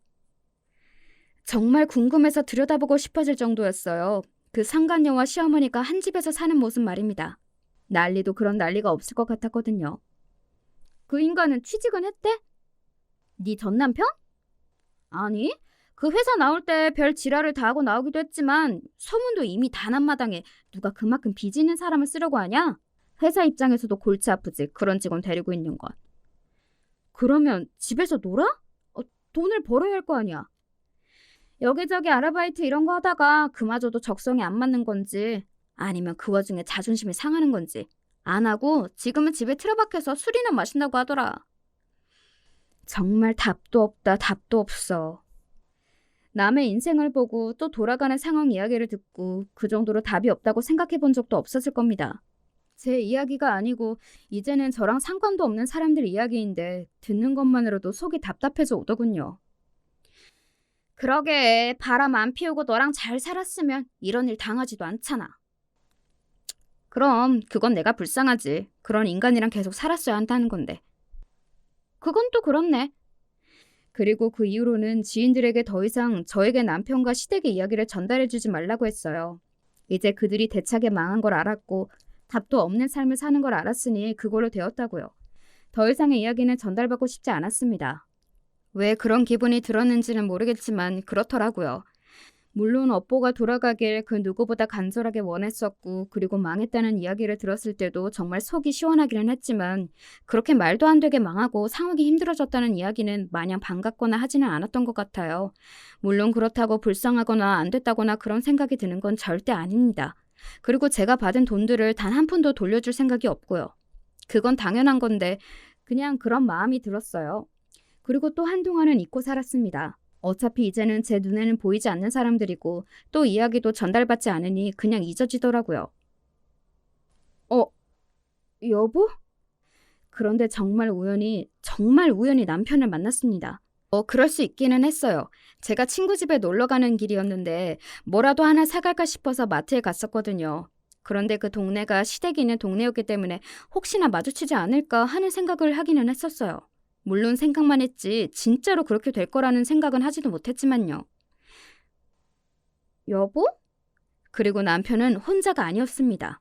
정말 궁금해서 들여다보고 싶어질 정도였어요. 그 상간녀와 시어머니가 한 집에서 사는 모습 말입니다. 난리도 그런 난리가 없을 것 같았거든요. 그 인간은 취직은 했대? 네 전남편? 아니, 그 회사 나올 때 별 지랄을 다 하고 나오기도 했지만 소문도 이미 다 난 마당에 누가 그만큼 빚 있는 사람을 쓰려고 하냐? 회사 입장에서도 골치 아프지, 그런 직원 데리고 있는 건. 그러면 집에서 놀아? 돈을 벌어야 할 거 아니야. 여기저기 아르바이트 이런 거 하다가 그마저도 적성에 안 맞는 건지 아니면 그 와중에 자존심이 상하는 건지 안 하고 지금은 집에 틀어박혀서 술이나 마신다고 하더라. 정말 답도 없다, 답도 없어. 남의 인생을 보고 또 돌아가는 상황 이야기를 듣고 그 정도로 답이 없다고 생각해 본 적도 없었을 겁니다. 제 이야기가 아니고 이제는 저랑 상관도 없는 사람들 이야기인데 듣는 것만으로도 속이 답답해져 오더군요. 그러게, 바람 안 피우고 너랑 잘 살았으면 이런 일 당하지도 않잖아. 그럼 그건 내가 불쌍하지. 그런 인간이랑 계속 살았어야 한다는 건데. 그건 또 그렇네. 그리고 그 이후로는 지인들에게 더 이상 저에게 남편과 시댁의 이야기를 전달해주지 말라고 했어요. 이제 그들이 대차게 망한 걸 알았고 답도 없는 삶을 사는 걸 알았으니 그걸로 되었다고요. 더 이상의 이야기는 전달받고 싶지 않았습니다. 왜 그런 기분이 들었는지는 모르겠지만 그렇더라고요. 물론 업보가 돌아가길 그 누구보다 간절하게 원했었고 그리고 망했다는 이야기를 들었을 때도 정말 속이 시원하기는 했지만 그렇게 말도 안 되게 망하고 상황이 힘들어졌다는 이야기는 마냥 반갑거나 하지는 않았던 것 같아요. 물론 그렇다고 불쌍하거나 안 됐다거나 그런 생각이 드는 건 절대 아닙니다. 그리고 제가 받은 돈들을 단 한 푼도 돌려줄 생각이 없고요. 그건 당연한 건데 그냥 그런 마음이 들었어요. 그리고 또 한동안은 잊고 살았습니다. 어차피 이제는 제 눈에는 보이지 않는 사람들이고 또 이야기도 전달받지 않으니 그냥 잊어지더라고요. 여보? 그런데 정말 우연히 남편을 만났습니다. 그럴 수 있기는 했어요. 제가 친구 집에 놀러 가는 길이었는데 뭐라도 하나 사갈까 싶어서 마트에 갔었거든요. 그런데 그 동네가 시댁이 있는 동네였기 때문에 혹시나 마주치지 않을까 하는 생각을 하기는 했었어요. 물론 생각만 했지 진짜로 그렇게 될 거라는 생각은 하지도 못했지만요. 여보? 그리고 남편은 혼자가 아니었습니다.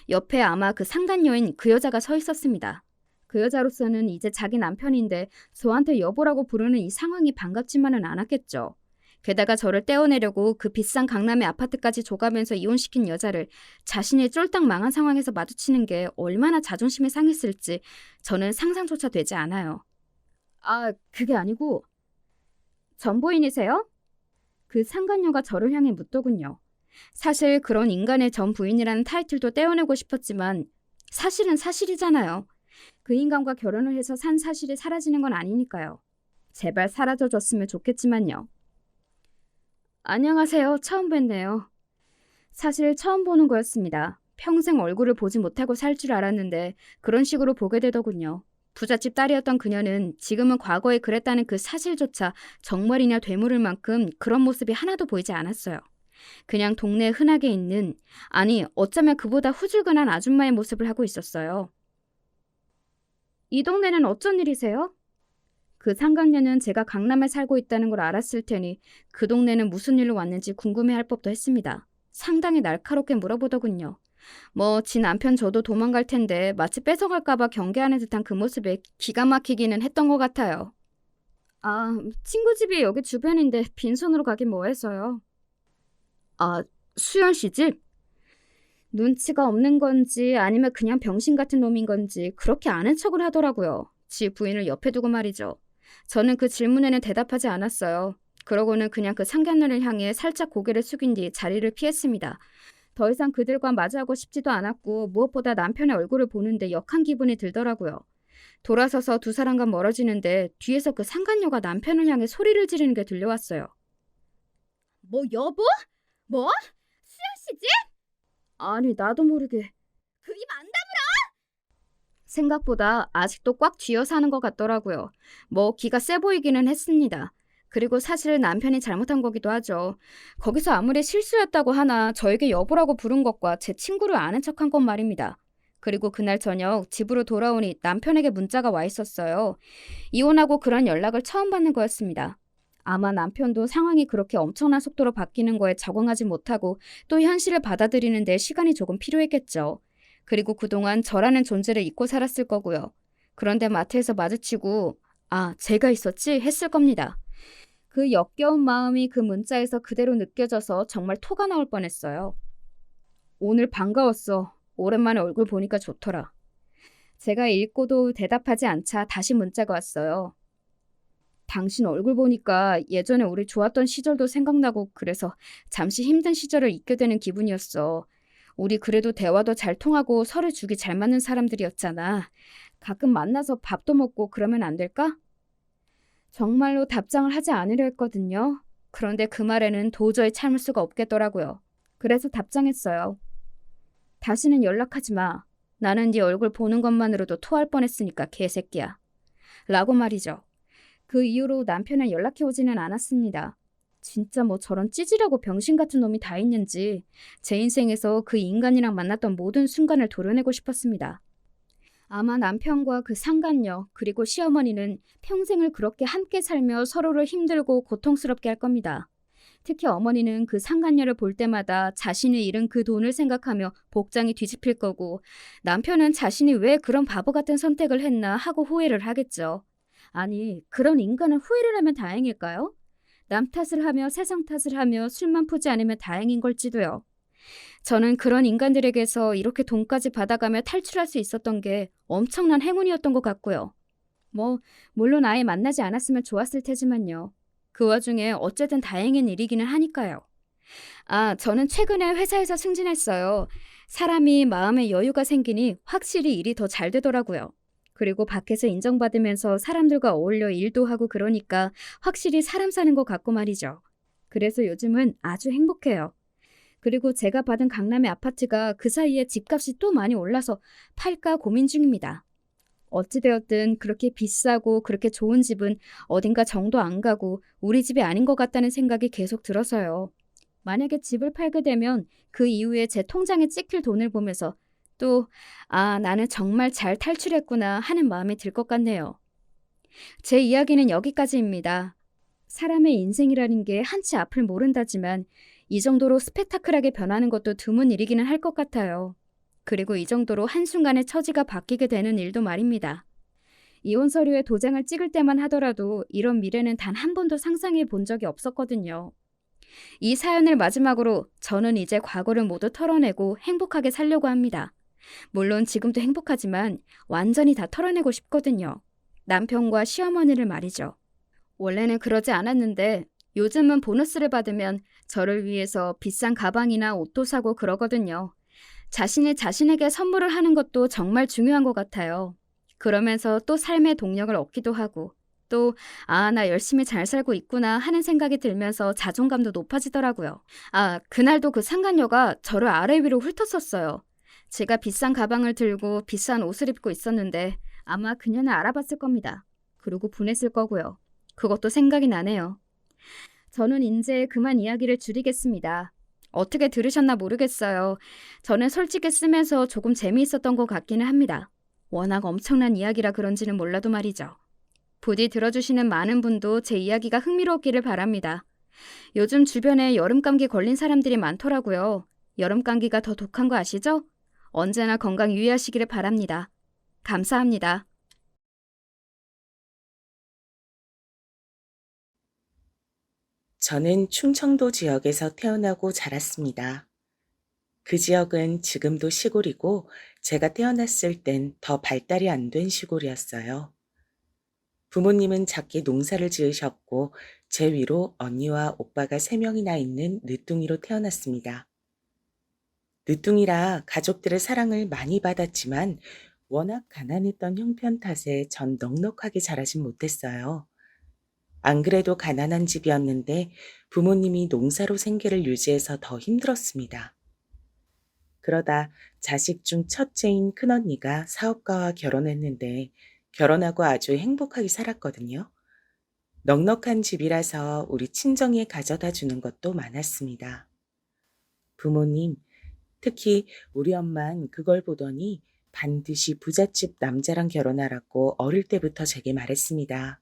옆에 아마 그 상간녀인 그 여자가 서 있었습니다. 그 여자로서는 이제 자기 남편인데 저한테 여보라고 부르는 이 상황이 반갑지만은 않았겠죠. 게다가 저를 떼어내려고 그 비싼 강남의 아파트까지 줘가면서 이혼시킨 여자를 자신이 쫄딱 망한 상황에서 마주치는 게 얼마나 자존심이 상했을지 저는 상상조차 되지 않아요. 그게 아니고 전부인이세요? 그 상간녀가 저를 향해 묻더군요. 사실 그런 인간의 전부인이라는 타이틀도 떼어내고 싶었지만 사실은 사실이잖아요. 그 인간과 결혼을 해서 산 사실이 사라지는 건 아니니까요. 제발 사라져줬으면 좋겠지만요. 안녕하세요. 처음 뵙네요. 사실 처음 보는 거였습니다. 평생 얼굴을 보지 못하고 살 줄 알았는데 그런 식으로 보게 되더군요. 부잣집 딸이었던 그녀는 지금은 과거에 그랬다는 그 사실조차 정말이냐 되물을 만큼 그런 모습이 하나도 보이지 않았어요. 그냥 동네에 흔하게 있는, 아니 어쩌면 그보다 후줄근한 아줌마의 모습을 하고 있었어요. 이 동네는 어쩐 일이세요? 그 상간녀는 제가 강남에 살고 있다는 걸 알았을 테니 그 동네는 무슨 일로 왔는지 궁금해할 법도 했습니다. 상당히 날카롭게 물어보더군요. 지 남편 저도 도망갈 텐데 마치 뺏어갈까봐 경계하는 듯한 그 모습에 기가 막히기는 했던 것 같아요. 친구 집이 여기 주변인데 빈손으로 가긴 뭐해서요. 수연 씨 집? 눈치가 없는 건지 아니면 그냥 병신 같은 놈인 건지 그렇게 아는 척을 하더라고요. 지 부인을 옆에 두고 말이죠. 저는 그 질문에는 대답하지 않았어요. 그러고는 그냥 그 상견례를 향해 살짝 고개를 숙인 뒤 자리를 피했습니다. 더 이상 그들과 마주하고 싶지도 않았고 무엇보다 남편의 얼굴을 보는데 역한 기분이 들더라고요. 돌아서서 두 사람과 멀어지는데 뒤에서 그 상간녀가 남편을 향해 소리를 지르는 게 들려왔어요. 여보? 수연 씨지? 아니 나도 모르게 그 입 안 다물어! 생각보다 아직도 꽉 쥐어서 하는 것 같더라고요. 기가 세 보이기는 했습니다. 그리고 사실 남편이 잘못한 거기도 하죠. 거기서 아무리 실수였다고 하나 저에게 여보라고 부른 것과 제 친구를 아는 척한 건 말입니다. 그리고 그날 저녁 집으로 돌아오니 남편에게 문자가 와 있었어요. 이혼하고 그런 연락을 처음 받는 거였습니다. 아마 남편도 상황이 그렇게 엄청난 속도로 바뀌는 거에 적응하지 못하고 또 현실을 받아들이는 데 시간이 조금 필요했겠죠. 그리고 그동안 저라는 존재를 잊고 살았을 거고요. 그런데 마트에서 마주치고 아, 제가 있었지? 했을 겁니다. 그 역겨운 마음이 그 문자에서 그대로 느껴져서 정말 토가 나올 뻔했어요. 오늘 반가웠어. 오랜만에 얼굴 보니까 좋더라. 제가 읽고도 대답하지 않자 다시 문자가 왔어요. 당신 얼굴 보니까 예전에 우리 좋았던 시절도 생각나고 그래서 잠시 힘든 시절을 잊게 되는 기분이었어. 우리 그래도 대화도 잘 통하고 서로 죽이 잘 맞는 사람들이었잖아. 가끔 만나서 밥도 먹고 그러면 안 될까? 정말로 답장을 하지 않으려 했거든요. 그런데 그 말에는 도저히 참을 수가 없겠더라고요. 그래서 답장했어요. 다시는 연락하지 마. 나는 네 얼굴 보는 것만으로도 토할 뻔했으니까 개새끼야. 라고 말이죠. 그 이후로 남편은 연락해 오지는 않았습니다. 진짜 뭐 저런 찌질하고 병신 같은 놈이 다 있는지 제 인생에서 그 인간이랑 만났던 모든 순간을 도려내고 싶었습니다. 아마 남편과 그 상간녀 그리고 시어머니는 평생을 그렇게 함께 살며 서로를 힘들고 고통스럽게 할 겁니다. 특히 어머니는 그 상간녀를 볼 때마다 자신이 잃은 그 돈을 생각하며 복장이 뒤집힐 거고 남편은 자신이 왜 그런 바보 같은 선택을 했나 하고 후회를 하겠죠. 아니, 그런 인간은 후회를 하면 다행일까요? 남 탓을 하며 세상 탓을 하며 술만 푸지 않으면 다행인 걸지도요. 저는 그런 인간들에게서 이렇게 돈까지 받아가며 탈출할 수 있었던 게 엄청난 행운이었던 것 같고요. 물론 아예 만나지 않았으면 좋았을 테지만요. 그 와중에 어쨌든 다행인 일이기는 하니까요. 아, 저는 최근에 회사에서 승진했어요. 사람이 마음에 여유가 생기니 확실히 일이 더 잘 되더라고요. 그리고 밖에서 인정받으면서 사람들과 어울려 일도 하고 그러니까 확실히 사람 사는 것 같고 말이죠. 그래서 요즘은 아주 행복해요. 그리고 제가 받은 강남의 아파트가 그 사이에 집값이 또 많이 올라서 팔까 고민 중입니다. 어찌되었든 그렇게 비싸고 그렇게 좋은 집은 어딘가 정도 안 가고 우리 집이 아닌 것 같다는 생각이 계속 들어서요. 만약에 집을 팔게 되면 그 이후에 제 통장에 찍힐 돈을 보면서 또, 아, 나는 정말 잘 탈출했구나 하는 마음이 들 것 같네요. 제 이야기는 여기까지입니다. 사람의 인생이라는 게 한치 앞을 모른다지만 이 정도로 스펙타클하게 변하는 것도 드문 일이기는 할 것 같아요. 그리고 이 정도로 한순간에 처지가 바뀌게 되는 일도 말입니다. 이혼 서류에 도장을 찍을 때만 하더라도 이런 미래는 단 한 번도 상상해 본 적이 없었거든요. 이 사연을 마지막으로 저는 이제 과거를 모두 털어내고 행복하게 살려고 합니다. 물론 지금도 행복하지만 완전히 다 털어내고 싶거든요. 남편과 시어머니를 말이죠. 원래는 그러지 않았는데 요즘은 보너스를 받으면 저를 위해서 비싼 가방이나 옷도 사고 그러거든요. 자신이 자신에게 선물을 하는 것도 정말 중요한 것 같아요. 그러면서 또 삶의 동력을 얻기도 하고 또 아, 나 열심히 잘 살고 있구나 하는 생각이 들면서 자존감도 높아지더라고요. 아, 그날도 그 상간녀가 저를 아래 위로 훑었었어요. 제가 비싼 가방을 들고 비싼 옷을 입고 있었는데 아마 그녀는 알아봤을 겁니다. 그리고 분했을 거고요. 그것도 생각이 나네요. 저는 이제 그만 이야기를 줄이겠습니다. 어떻게 들으셨나 모르겠어요. 저는 솔직히 쓰면서 조금 재미있었던 것 같기는 합니다. 워낙 엄청난 이야기라 그런지는 몰라도 말이죠. 부디 들어주시는 많은 분도 제 이야기가 흥미로웠기를 바랍니다. 요즘 주변에 여름 감기 걸린 사람들이 많더라고요. 여름 감기가 더 독한 거 아시죠? 언제나 건강 유의하시기를 바랍니다. 감사합니다. 저는 충청도 지역에서 태어나고 자랐습니다. 그 지역은 지금도 시골이고 제가 태어났을 땐 더 발달이 안 된 시골이었어요. 부모님은 작게 농사를 지으셨고 제 위로 언니와 오빠가 3명이나 있는 늦둥이로 태어났습니다. 늦둥이라 가족들의 사랑을 많이 받았지만 워낙 가난했던 형편 탓에 전 넉넉하게 자라진 못했어요. 안 그래도 가난한 집이었는데 부모님이 농사로 생계를 유지해서 더 힘들었습니다. 그러다 자식 중 첫째인 큰언니가 사업가와 결혼했는데 결혼하고 아주 행복하게 살았거든요. 넉넉한 집이라서 우리 친정에 가져다 주는 것도 많았습니다. 부모님, 특히 우리 엄만 그걸 보더니 반드시 부잣집 남자랑 결혼하라고 어릴 때부터 제게 말했습니다.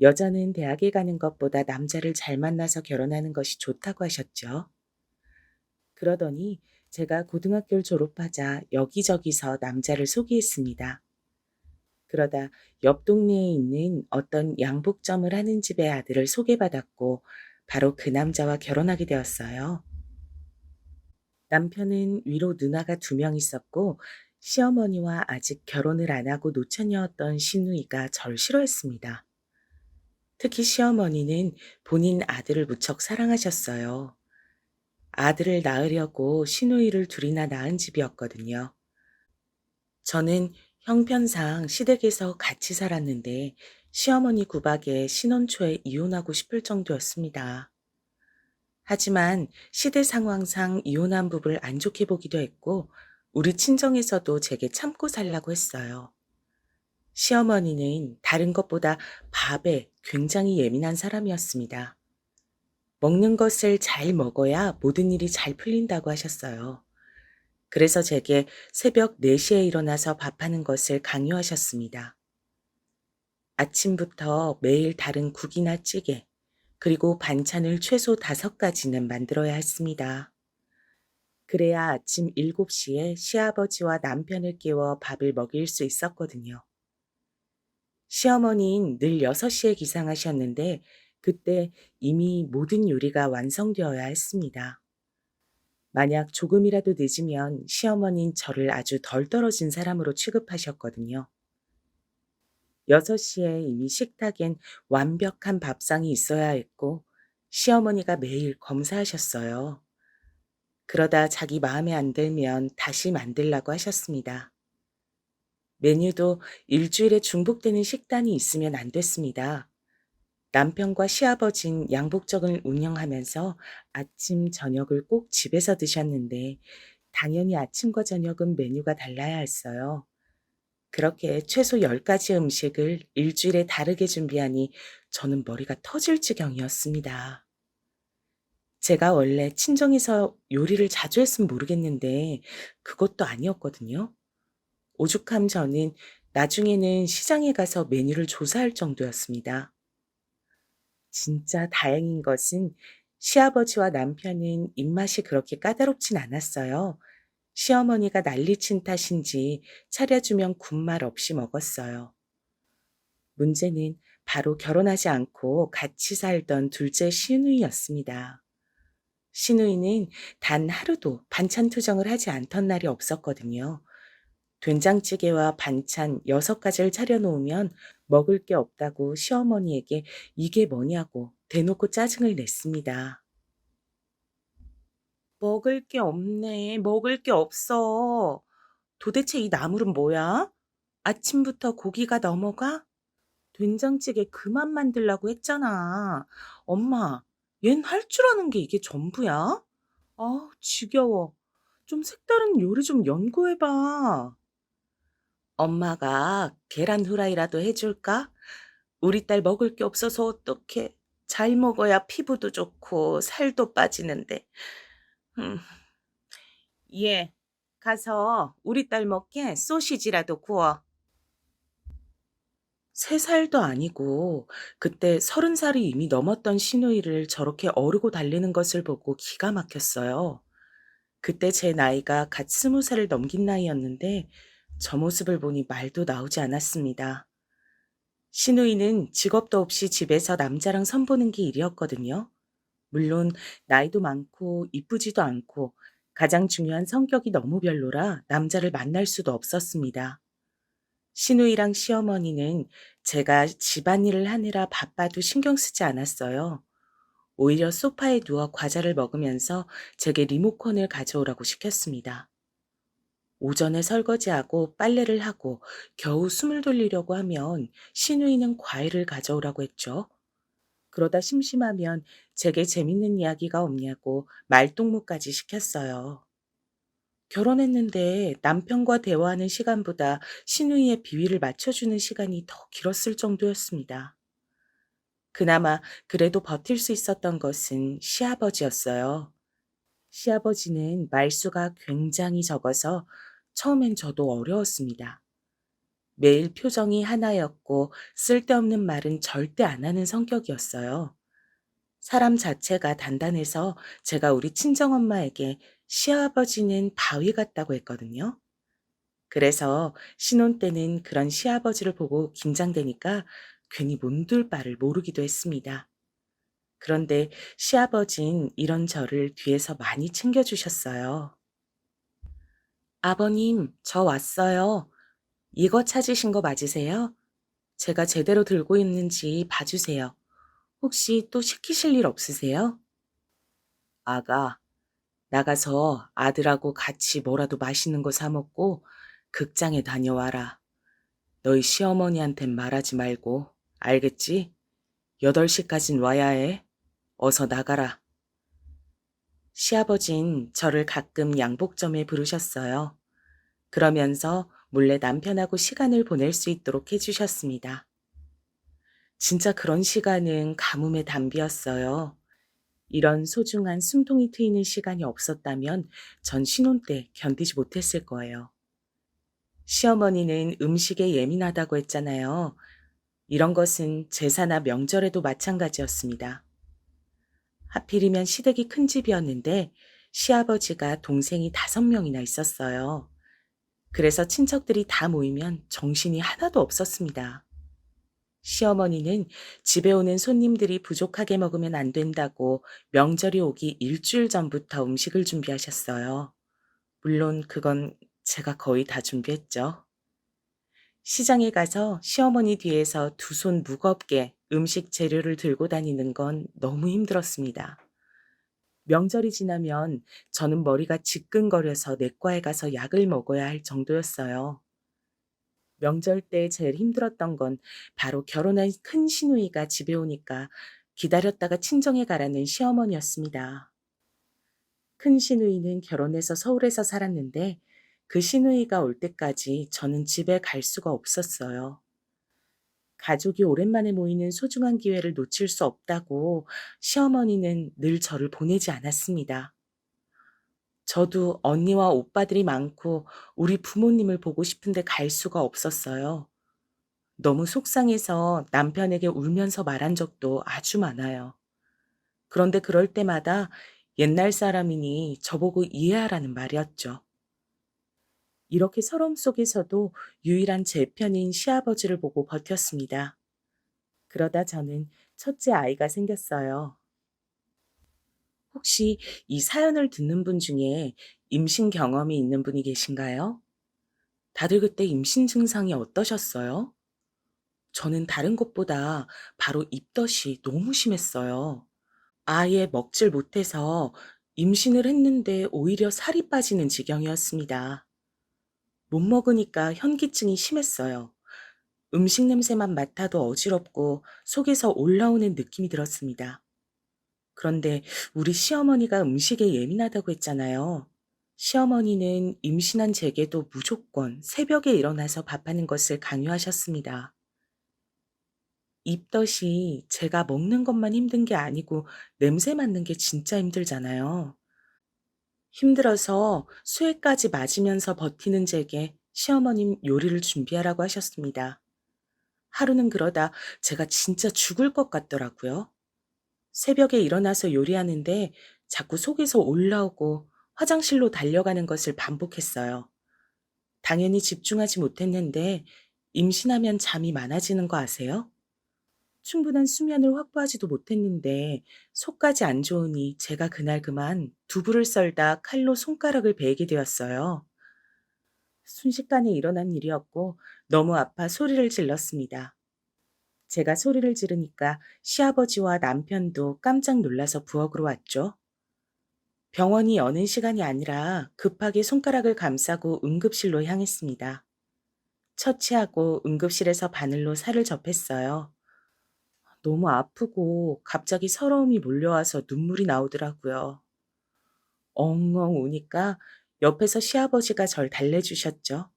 여자는 대학에 가는 것보다 남자를 잘 만나서 결혼하는 것이 좋다고 하셨죠. 그러더니 제가 고등학교를 졸업하자 여기저기서 남자를 소개했습니다. 그러다 옆 동네에 있는 어떤 양복점을 하는 집의 아들을 소개받았고 바로 그 남자와 결혼하게 되었어요. 남편은 위로 누나가 2명 있었고 시어머니와 아직 결혼을 안 하고 노처녀였던 시누이가 절 싫어했습니다. 특히 시어머니는 본인 아들을 무척 사랑하셨어요. 아들을 낳으려고 시누이를 둘이나 낳은 집이었거든요. 저는 형편상 시댁에서 같이 살았는데 시어머니 구박에 신혼 초에 이혼하고 싶을 정도였습니다. 하지만 시대 상황상 이혼한 부부를 안 좋게 보기도 했고 우리 친정에서도 제게 참고 살라고 했어요. 시어머니는 다른 것보다 밥에 굉장히 예민한 사람이었습니다. 먹는 것을 잘 먹어야 모든 일이 잘 풀린다고 하셨어요. 그래서 제게 새벽 4시에 일어나서 밥하는 것을 강요하셨습니다. 아침부터 매일 다른 국이나 찌개, 그리고 반찬을 최소 5가지는 만들어야 했습니다. 그래야 아침 7시에 시아버지와 남편을 깨워 밥을 먹일 수 있었거든요. 시어머니는 늘 6시에 기상하셨는데 그때 이미 모든 요리가 완성되어야 했습니다. 만약 조금이라도 늦으면 시어머니는 저를 아주 덜 떨어진 사람으로 취급하셨거든요. 6시에 이미 식탁엔 완벽한 밥상이 있어야 했고 시어머니가 매일 검사하셨어요. 그러다 자기 마음에 안 들면 다시 만들라고 하셨습니다. 메뉴도 일주일에 중복되는 식단이 있으면 안 됐습니다. 남편과 시아버진 양복점을 운영하면서 아침, 저녁을 꼭 집에서 드셨는데 당연히 아침과 저녁은 메뉴가 달라야 했어요. 그렇게 최소 10가지 음식을 일주일에 다르게 준비하니 저는 머리가 터질 지경이었습니다. 제가 원래 친정에서 요리를 자주 했으면 모르겠는데 그것도 아니었거든요. 오죽하면 저는 나중에는 시장에 가서 메뉴를 조사할 정도였습니다. 진짜 다행인 것은 시아버지와 남편은 입맛이 그렇게 까다롭진 않았어요. 시어머니가 난리친 탓인지 차려주면 군말 없이 먹었어요. 문제는 바로 결혼하지 않고 같이 살던 둘째 시누이였습니다. 시누이는 단 하루도 반찬 투정을 하지 않던 날이 없었거든요. 된장찌개와 반찬 6가지를 차려놓으면 먹을 게 없다고 시어머니에게 이게 뭐냐고 대놓고 짜증을 냈습니다. 먹을 게 없네. 먹을 게 없어. 도대체 이 나물은 뭐야? 아침부터 고기가 넘어가? 된장찌개 그만 만들라고 했잖아. 엄마, 얜 할 줄 아는 게 이게 전부야? 아, 지겨워. 좀 색다른 요리 좀 연구해봐. 엄마가 계란 후라이라도 해줄까? 우리 딸 먹을 게 없어서 어떡해. 잘 먹어야 피부도 좋고 살도 빠지는데. 음, 예, 가서 우리 딸 먹게 소시지라도 구워. 3살도 아니고 그때 30살이 이미 넘었던 시누이를 저렇게 어르고 달리는 것을 보고 기가 막혔어요. 그때 제 나이가 갓 20살을 넘긴 나이였는데 저 모습을 보니 말도 나오지 않았습니다. 시누이는 직업도 없이 집에서 남자랑 선보는 게 일이었거든요. 물론 나이도 많고 이쁘지도 않고 가장 중요한 성격이 너무 별로라 남자를 만날 수도 없었습니다. 시누이랑 시어머니는 제가 집안일을 하느라 바빠도 신경 쓰지 않았어요. 오히려 소파에 누워 과자를 먹으면서 제게 리모컨을 가져오라고 시켰습니다. 오전에 설거지하고 빨래를 하고 겨우 숨을 돌리려고 하면 시누이는 과일을 가져오라고 했죠. 그러다 심심하면 제게 재밌는 이야기가 없냐고 말동무까지 시켰어요. 결혼했는데 남편과 대화하는 시간보다 시누이의 비위를 맞춰주는 시간이 더 길었을 정도였습니다. 그나마 그래도 버틸 수 있었던 것은 시아버지였어요. 시아버지는 말수가 굉장히 적어서 처음엔 저도 어려웠습니다. 매일 표정이 하나였고 쓸데없는 말은 절대 안 하는 성격이었어요. 사람 자체가 단단해서 제가 우리 친정엄마에게 시아버지는 바위 같다고 했거든요. 그래서 신혼 때는 그런 시아버지를 보고 긴장되니까 괜히 몸둘 바를 모르기도 했습니다. 그런데 시아버진 이런 저를 뒤에서 많이 챙겨주셨어요. 아버님, 저 왔어요. 이거 찾으신 거 맞으세요? 제가 제대로 들고 있는지 봐주세요. 혹시 또 시키실 일 없으세요? 아가, 나가서 아들하고 같이 뭐라도 맛있는 거 사 먹고 극장에 다녀와라. 너희 시어머니한텐 말하지 말고, 알겠지? 8시까진 와야 해. 어서 나가라. 시아버진 저를 가끔 양복점에 부르셨어요. 그러면서 몰래 남편하고 시간을 보낼 수 있도록 해주셨습니다. 진짜 그런 시간은 가뭄의 단비였어요. 이런 소중한 숨통이 트이는 시간이 없었다면 전 신혼 때 견디지 못했을 거예요. 시어머니는 음식에 예민하다고 했잖아요. 이런 것은 제사나 명절에도 마찬가지였습니다. 하필이면 시댁이 큰 집이었는데 시아버지가 동생이 5명이나 있었어요. 그래서 친척들이 다 모이면 정신이 하나도 없었습니다. 시어머니는 집에 오는 손님들이 부족하게 먹으면 안 된다고 명절이 오기 일주일 전부터 음식을 준비하셨어요. 물론 그건 제가 거의 다 준비했죠. 시장에 가서 시어머니 뒤에서 2손 무겁게 음식 재료를 들고 다니는 건 너무 힘들었습니다. 명절이 지나면 저는 머리가 지끈거려서 내과에 가서 약을 먹어야 할 정도였어요. 명절 때 제일 힘들었던 건 바로 결혼한 큰 시누이가 집에 오니까 기다렸다가 친정에 가라는 시어머니였습니다. 큰 시누이는 결혼해서 서울에서 살았는데 그 시누이가 올 때까지 저는 집에 갈 수가 없었어요. 가족이 오랜만에 모이는 소중한 기회를 놓칠 수 없다고 시어머니는 늘 저를 보내지 않았습니다. 저도 언니와 오빠들이 많고 우리 부모님을 보고 싶은데 갈 수가 없었어요. 너무 속상해서 남편에게 울면서 말한 적도 아주 많아요. 그런데 그럴 때마다 옛날 사람이니 저보고 이해하라는 말이었죠. 이렇게 서러움 속에서도 유일한 제 편인 시아버지를 보고 버텼습니다. 그러다 저는 첫째 아이가 생겼어요. 혹시 이 사연을 듣는 분 중에 임신 경험이 있는 분이 계신가요? 다들 그때 임신 증상이 어떠셨어요? 저는 다른 것보다 바로 입덧이 너무 심했어요. 아예 먹질 못해서 임신을 했는데 오히려 살이 빠지는 지경이었습니다. 못 먹으니까 현기증이 심했어요. 음식 냄새만 맡아도 어지럽고 속에서 올라오는 느낌이 들었습니다. 그런데 우리 시어머니가 음식에 예민하다고 했잖아요. 시어머니는 임신한 제게도 무조건 새벽에 일어나서 밥하는 것을 강요하셨습니다. 입덧이 제가 먹는 것만 힘든 게 아니고 냄새 맡는 게 진짜 힘들잖아요. 힘들어서 수혜까지 맞으면서 버티는 제게 시어머님 요리를 준비하라고 하셨습니다. 하루는 그러다 제가 진짜 죽을 것 같더라고요. 새벽에 일어나서 요리하는데 자꾸 속에서 올라오고 화장실로 달려가는 것을 반복했어요. 당연히 집중하지 못했는데 임신하면 잠이 많아지는 거 아세요? 충분한 수면을 확보하지도 못했는데 속까지 안 좋으니 제가 그날 그만 두부를 썰다 칼로 손가락을 베게 되었어요. 순식간에 일어난 일이었고 너무 아파 소리를 질렀습니다. 제가 소리를 지르니까 시아버지와 남편도 깜짝 놀라서 부엌으로 왔죠. 병원이 여는 시간이 아니라 급하게 손가락을 감싸고 응급실로 향했습니다. 처치하고 응급실에서 바늘로 살을 접했어요. 너무 아프고 갑자기 서러움이 몰려와서 눈물이 나오더라고요. 엉엉 우니까 옆에서 시아버지가 절 달래주셨죠.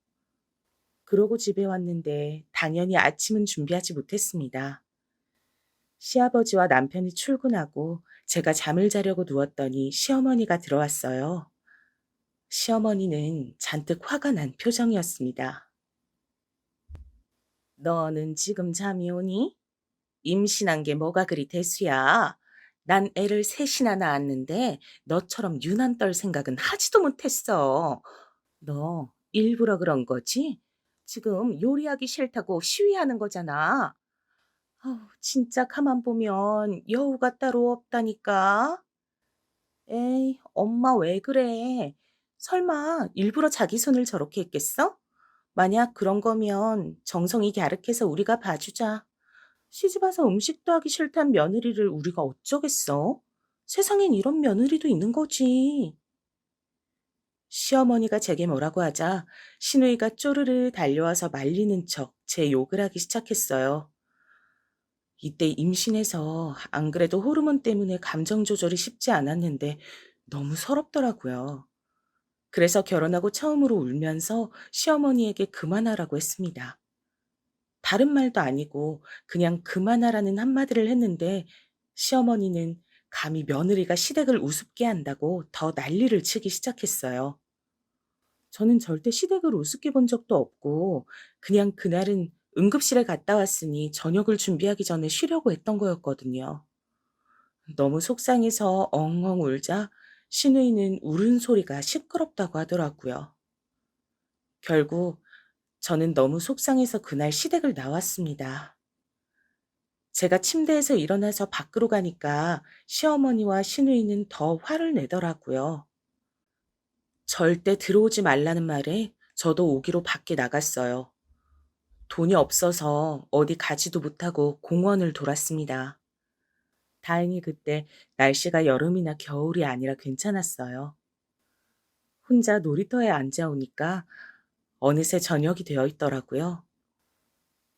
그러고 집에 왔는데 당연히 아침은 준비하지 못했습니다. 시아버지와 남편이 출근하고 제가 잠을 자려고 누웠더니 시어머니가 들어왔어요. 시어머니는 잔뜩 화가 난 표정이었습니다. 너는 지금 잠이 오니? 임신한 게 뭐가 그리 대수야? 난 애를 셋이나 낳았는데 너처럼 유난 떨 생각은 하지도 못했어. 너 일부러 그런 거지? 지금 요리하기 싫다고 시위하는 거잖아. 아우, 진짜 가만 보면 여우가 따로 없다니까. 에이, 엄마 왜 그래? 설마 일부러 자기 손을 저렇게 했겠어? 만약 그런 거면 정성이 갸륵해서 우리가 봐주자. 시집와서 음식도 하기 싫단 며느리를 우리가 어쩌겠어? 세상엔 이런 며느리도 있는 거지. 시어머니가 제게 뭐라고 하자 시누이가 쪼르르 달려와서 말리는 척 제 욕을 하기 시작했어요. 이때 임신해서 안 그래도 호르몬 때문에 감정 조절이 쉽지 않았는데 너무 서럽더라고요. 그래서 결혼하고 처음으로 울면서 시어머니에게 그만하라고 했습니다. 다른 말도 아니고 그냥 그만하라는 한마디를 했는데 시어머니는 감히 며느리가 시댁을 우습게 한다고 더 난리를 치기 시작했어요. 저는 절대 시댁을 우습게 본 적도 없고 그냥 그날은 응급실에 갔다 왔으니 저녁을 준비하기 전에 쉬려고 했던 거였거든요. 너무 속상해서 엉엉 울자 시누이는 울은 소리가 시끄럽다고 하더라고요. 결국 저는 너무 속상해서 그날 시댁을 나왔습니다. 제가 침대에서 일어나서 밖으로 가니까 시어머니와 시누이는 더 화를 내더라고요. 절대 들어오지 말라는 말에 저도 오기로 밖에 나갔어요. 돈이 없어서 어디 가지도 못하고 공원을 돌았습니다. 다행히 그때 날씨가 여름이나 겨울이 아니라 괜찮았어요. 혼자 놀이터에 앉아 오니까 어느새 저녁이 되어 있더라고요.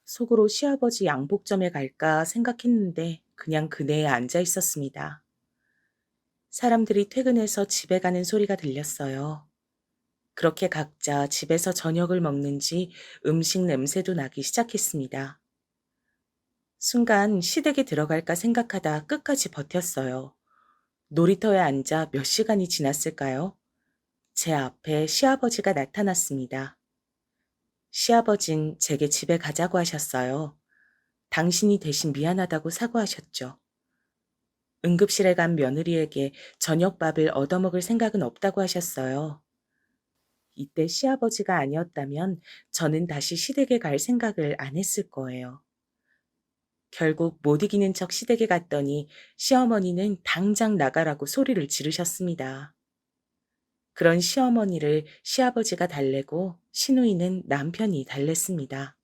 속으로 시아버지 양복점에 갈까 생각했는데 그냥 그네에 앉아 있었습니다. 사람들이 퇴근해서 집에 가는 소리가 들렸어요. 그렇게 각자 집에서 저녁을 먹는지 음식 냄새도 나기 시작했습니다. 순간 시댁에 들어갈까 생각하다 끝까지 버텼어요. 놀이터에 앉아 몇 시간이 지났을까요? 제 앞에 시아버지가 나타났습니다. 시아버진 제게 집에 가자고 하셨어요. 당신이 대신 미안하다고 사과하셨죠. 응급실에 간 며느리에게 저녁밥을 얻어먹을 생각은 없다고 하셨어요. 이때 시아버지가 아니었다면 저는 다시 시댁에 갈 생각을 안 했을 거예요. 결국 못 이기는 척 시댁에 갔더니 시어머니는 당장 나가라고 소리를 지르셨습니다. 그런 시어머니를 시아버지가 달래고 시누이는 남편이 달랬습니다.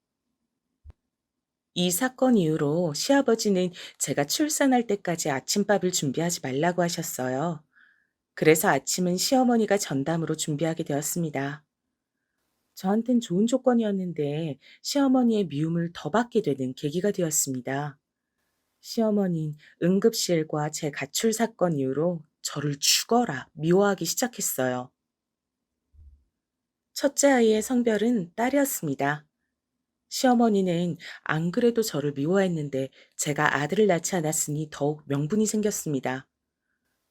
이 사건 이후로 시아버지는 제가 출산할 때까지 아침밥을 준비하지 말라고 하셨어요. 그래서 아침은 시어머니가 전담으로 준비하게 되었습니다. 저한텐 좋은 조건이었는데 시어머니의 미움을 더 받게 되는 계기가 되었습니다. 시어머니는 응급실과 제 가출 사건 이후로 저를 죽어라 미워하기 시작했어요. 첫째 아이의 성별은 딸이었습니다. 시어머니는 안 그래도 저를 미워했는데 제가 아들을 낳지 않았으니 더욱 명분이 생겼습니다.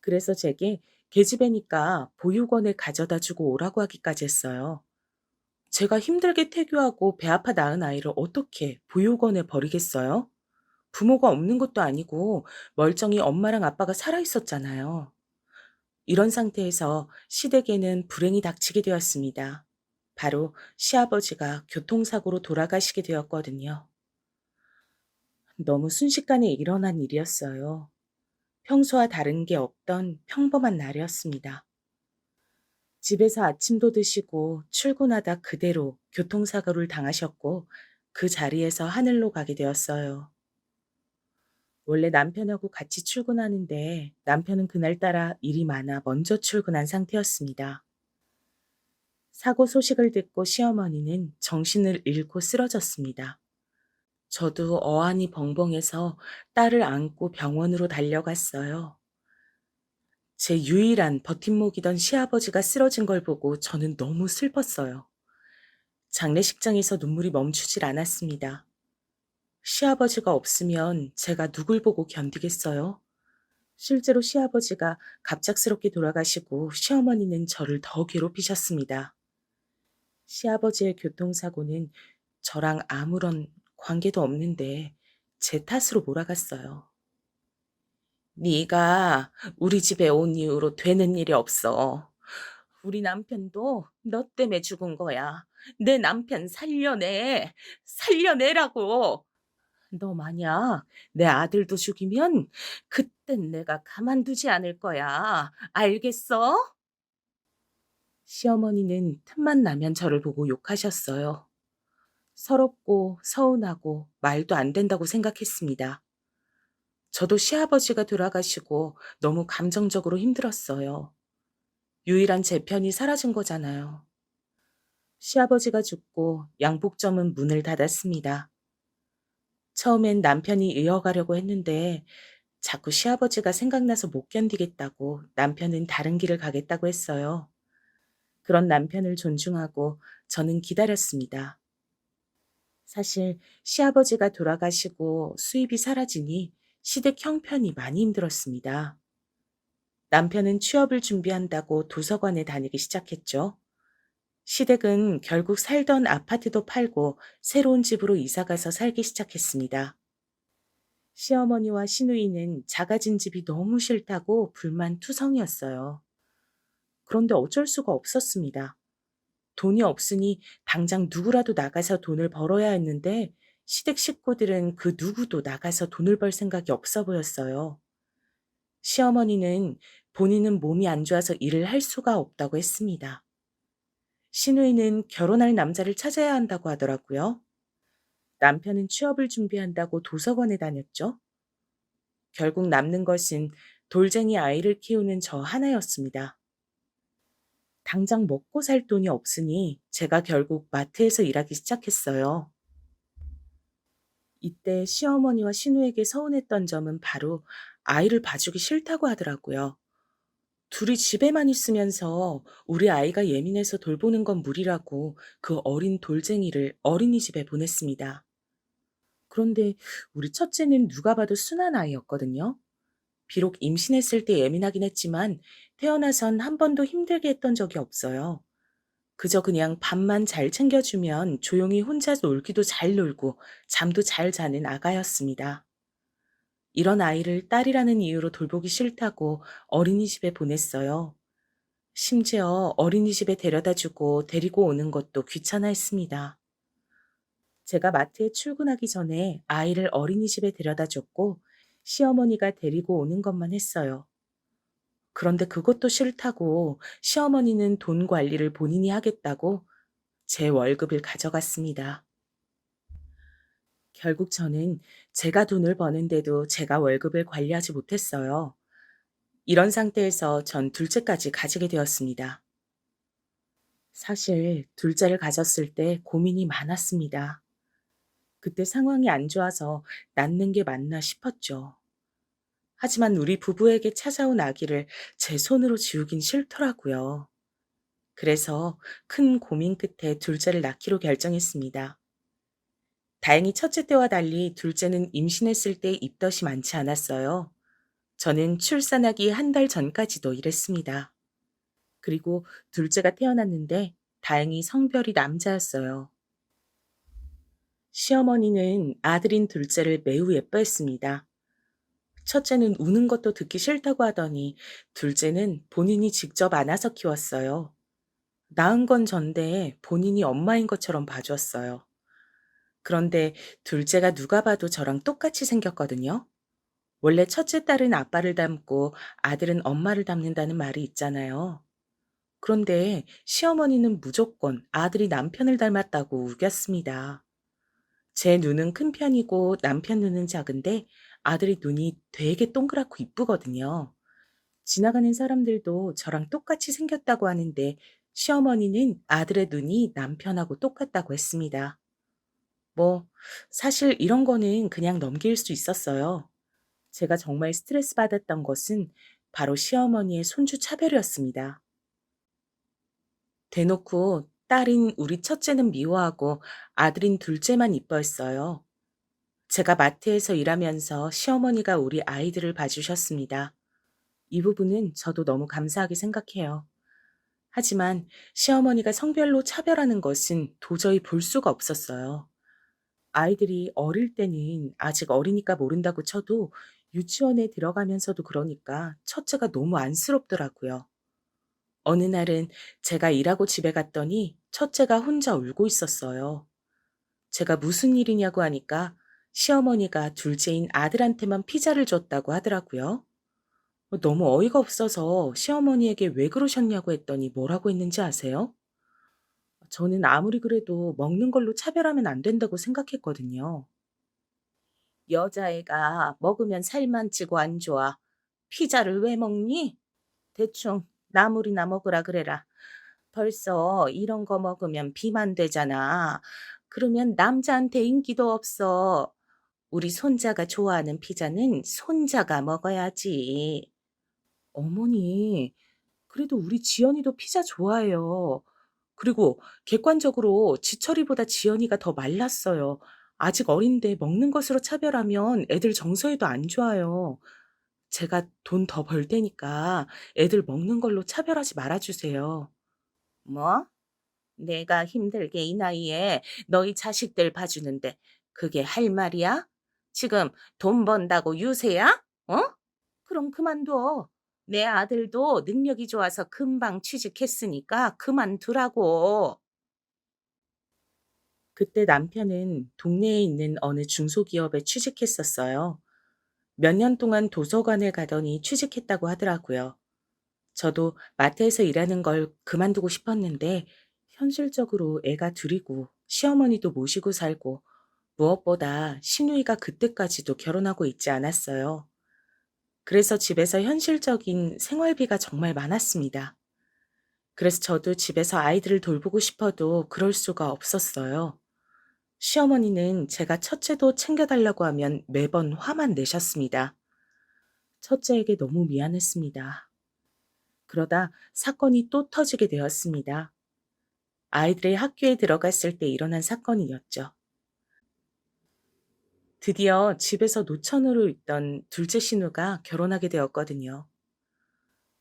그래서 제게 계집애니까 보육원에 가져다 주고 오라고 하기까지 했어요. 제가 힘들게 태교하고 배 아파 낳은 아이를 어떻게 보육원에 버리겠어요? 부모가 없는 것도 아니고 멀쩡히 엄마랑 아빠가 살아 있었잖아요. 이런 상태에서 시댁에는 불행이 닥치게 되었습니다. 바로 시아버지가 교통사고로 돌아가시게 되었거든요. 너무 순식간에 일어난 일이었어요. 평소와 다른 게 없던 평범한 날이었습니다. 집에서 아침도 드시고 출근하다 그대로 교통사고를 당하셨고 그 자리에서 하늘로 가게 되었어요. 원래 남편하고 같이 출근하는데 남편은 그날따라 일이 많아 먼저 출근한 상태였습니다. 사고 소식을 듣고 시어머니는 정신을 잃고 쓰러졌습니다. 저도 어안이 벙벙해서 딸을 안고 병원으로 달려갔어요. 제 유일한 버팀목이던 시아버지가 쓰러진 걸 보고 저는 너무 슬펐어요. 장례식장에서 눈물이 멈추질 않았습니다. 시아버지가 없으면 제가 누굴 보고 견디겠어요? 실제로 시아버지가 갑작스럽게 돌아가시고 시어머니는 저를 더 괴롭히셨습니다. 시아버지의 교통사고는 저랑 아무런 관계도 없는데 제 탓으로 몰아갔어요. 네가 우리 집에 온 이후로 되는 일이 없어. 우리 남편도 너 때문에 죽은 거야. 내 남편 살려내. 살려내라고. 너 만약 내 아들도 죽이면 그땐 내가 가만두지 않을 거야. 알겠어? 시어머니는 틈만 나면 저를 보고 욕하셨어요. 서럽고 서운하고 말도 안 된다고 생각했습니다. 저도 시아버지가 돌아가시고 너무 감정적으로 힘들었어요. 유일한 제 편이 사라진 거잖아요. 시아버지가 죽고 양복점은 문을 닫았습니다. 처음엔 남편이 이어가려고 했는데 자꾸 시아버지가 생각나서 못 견디겠다고 남편은 다른 길을 가겠다고 했어요. 그런 남편을 존중하고 저는 기다렸습니다. 사실 시아버지가 돌아가시고 수입이 사라지니 시댁 형편이 많이 힘들었습니다. 남편은 취업을 준비한다고 도서관에 다니기 시작했죠. 시댁은 결국 살던 아파트도 팔고 새로운 집으로 이사가서 살기 시작했습니다. 시어머니와 시누이는 작아진 집이 너무 싫다고 불만투성이었어요. 그런데 어쩔 수가 없었습니다. 돈이 없으니 당장 누구라도 나가서 돈을 벌어야 했는데 시댁 식구들은 그 누구도 나가서 돈을 벌 생각이 없어 보였어요. 시어머니는 본인은 몸이 안 좋아서 일을 할 수가 없다고 했습니다. 시누이는 결혼할 남자를 찾아야 한다고 하더라고요. 남편은 취업을 준비한다고 도서관에 다녔죠. 결국 남는 것은 돌쟁이 아이를 키우는 저 하나였습니다. 당장 먹고 살 돈이 없으니 제가 결국 마트에서 일하기 시작했어요. 이때 시어머니와 시누에게 서운했던 점은 바로 아이를 봐주기 싫다고 하더라고요. 둘이 집에만 있으면서 우리 아이가 예민해서 돌보는 건 무리라고 그 어린 돌쟁이를 어린이집에 보냈습니다. 그런데 우리 첫째는 누가 봐도 순한 아이였거든요. 비록 임신했을 때 예민하긴 했지만 태어나선 한 번도 힘들게 했던 적이 없어요. 그저 그냥 밥만 잘 챙겨주면 조용히 혼자 놀기도 잘 놀고 잠도 잘 자는 아가였습니다. 이런 아이를 딸이라는 이유로 돌보기 싫다고 어린이집에 보냈어요. 심지어 어린이집에 데려다 주고 데리고 오는 것도 귀찮아 했습니다. 제가 마트에 출근하기 전에 아이를 어린이집에 데려다 줬고 시어머니가 데리고 오는 것만 했어요. 그런데 그것도 싫다고 시어머니는 돈 관리를 본인이 하겠다고 제 월급을 가져갔습니다. 결국 저는 제가 돈을 버는데도 제가 월급을 관리하지 못했어요. 이런 상태에서 전 둘째까지 가지게 되었습니다. 사실 둘째를 가졌을 때 고민이 많았습니다. 그때 상황이 안 좋아서 낳는 게 맞나 싶었죠. 하지만 우리 부부에게 찾아온 아기를 제 손으로 지우긴 싫더라고요. 그래서 큰 고민 끝에 둘째를 낳기로 결정했습니다. 다행히 첫째 때와 달리 둘째는 임신했을 때 입덧이 많지 않았어요. 저는 출산하기 한 달 전까지도 일했습니다. 그리고 둘째가 태어났는데 다행히 성별이 남자였어요. 시어머니는 아들인 둘째를 매우 예뻐했습니다. 첫째는 우는 것도 듣기 싫다고 하더니 둘째는 본인이 직접 안아서 키웠어요. 낳은 건 전데 본인이 엄마인 것처럼 봐줬어요. 그런데 둘째가 누가 봐도 저랑 똑같이 생겼거든요. 원래 첫째 딸은 아빠를 닮고 아들은 엄마를 닮는다는 말이 있잖아요. 그런데 시어머니는 무조건 아들이 남편을 닮았다고 우겼습니다. 제 눈은 큰 편이고 남편 눈은 작은데 아들이 눈이 되게 동그랗고 이쁘거든요. 지나가는 사람들도 저랑 똑같이 생겼다고 하는데 시어머니는 아들의 눈이 남편하고 똑같다고 했습니다. 뭐, 사실 이런 거는 그냥 넘길 수 있었어요. 제가 정말 스트레스 받았던 것은 바로 시어머니의 손주 차별이었습니다. 대놓고 딸인 우리 첫째는 미워하고 아들인 둘째만 이뻐했어요. 제가 마트에서 일하면서 시어머니가 우리 아이들을 봐주셨습니다. 이 부분은 저도 너무 감사하게 생각해요. 하지만 시어머니가 성별로 차별하는 것은 도저히 볼 수가 없었어요. 아이들이 어릴 때는 아직 어리니까 모른다고 쳐도 유치원에 들어가면서도 그러니까 첫째가 너무 안쓰럽더라고요. 어느 날은 제가 일하고 집에 갔더니 첫째가 혼자 울고 있었어요. 제가 무슨 일이냐고 하니까 시어머니가 둘째인 아들한테만 피자를 줬다고 하더라고요. 너무 어이가 없어서 시어머니에게 왜 그러셨냐고 했더니 뭐라고 했는지 아세요? 저는 아무리 그래도 먹는 걸로 차별하면 안 된다고 생각했거든요. 여자애가 먹으면 살만 찌고 안 좋아. 피자를 왜 먹니? 대충 나물이나 먹으라 그래라. 벌써 이런 거 먹으면 비만 되잖아. 그러면 남자한테 인기도 없어. 우리 손자가 좋아하는 피자는 손자가 먹어야지. 어머니, 그래도 우리 지연이도 피자 좋아해요. 그리고 객관적으로 지철이보다 지연이가 더 말랐어요. 아직 어린데 먹는 것으로 차별하면 애들 정서에도 안 좋아요. 제가 돈 더 벌 테니까 애들 먹는 걸로 차별하지 말아 주세요. 뭐? 내가 힘들게 이 나이에 너희 자식들 봐주는데 그게 할 말이야? 지금 돈 번다고 유세야? 어? 그럼 그만둬. 내 아들도 능력이 좋아서 금방 취직했으니까 그만두라고. 그때 남편은 동네에 있는 어느 중소기업에 취직했었어요. 몇 년 동안 도서관을 가더니 취직했다고 하더라고요. 저도 마트에서 일하는 걸 그만두고 싶었는데 현실적으로 애가 둘이고 시어머니도 모시고 살고 무엇보다 시누이가 그때까지도 결혼하고 있지 않았어요. 그래서 집에서 현실적인 생활비가 정말 많았습니다. 그래서 저도 집에서 아이들을 돌보고 싶어도 그럴 수가 없었어요. 시어머니는 제가 첫째도 챙겨달라고 하면 매번 화만 내셨습니다. 첫째에게 너무 미안했습니다. 그러다 사건이 또 터지게 되었습니다. 아이들이 학교에 들어갔을 때 일어난 사건이었죠. 드디어 집에서 노처녀로 있던 둘째 신우가 결혼하게 되었거든요.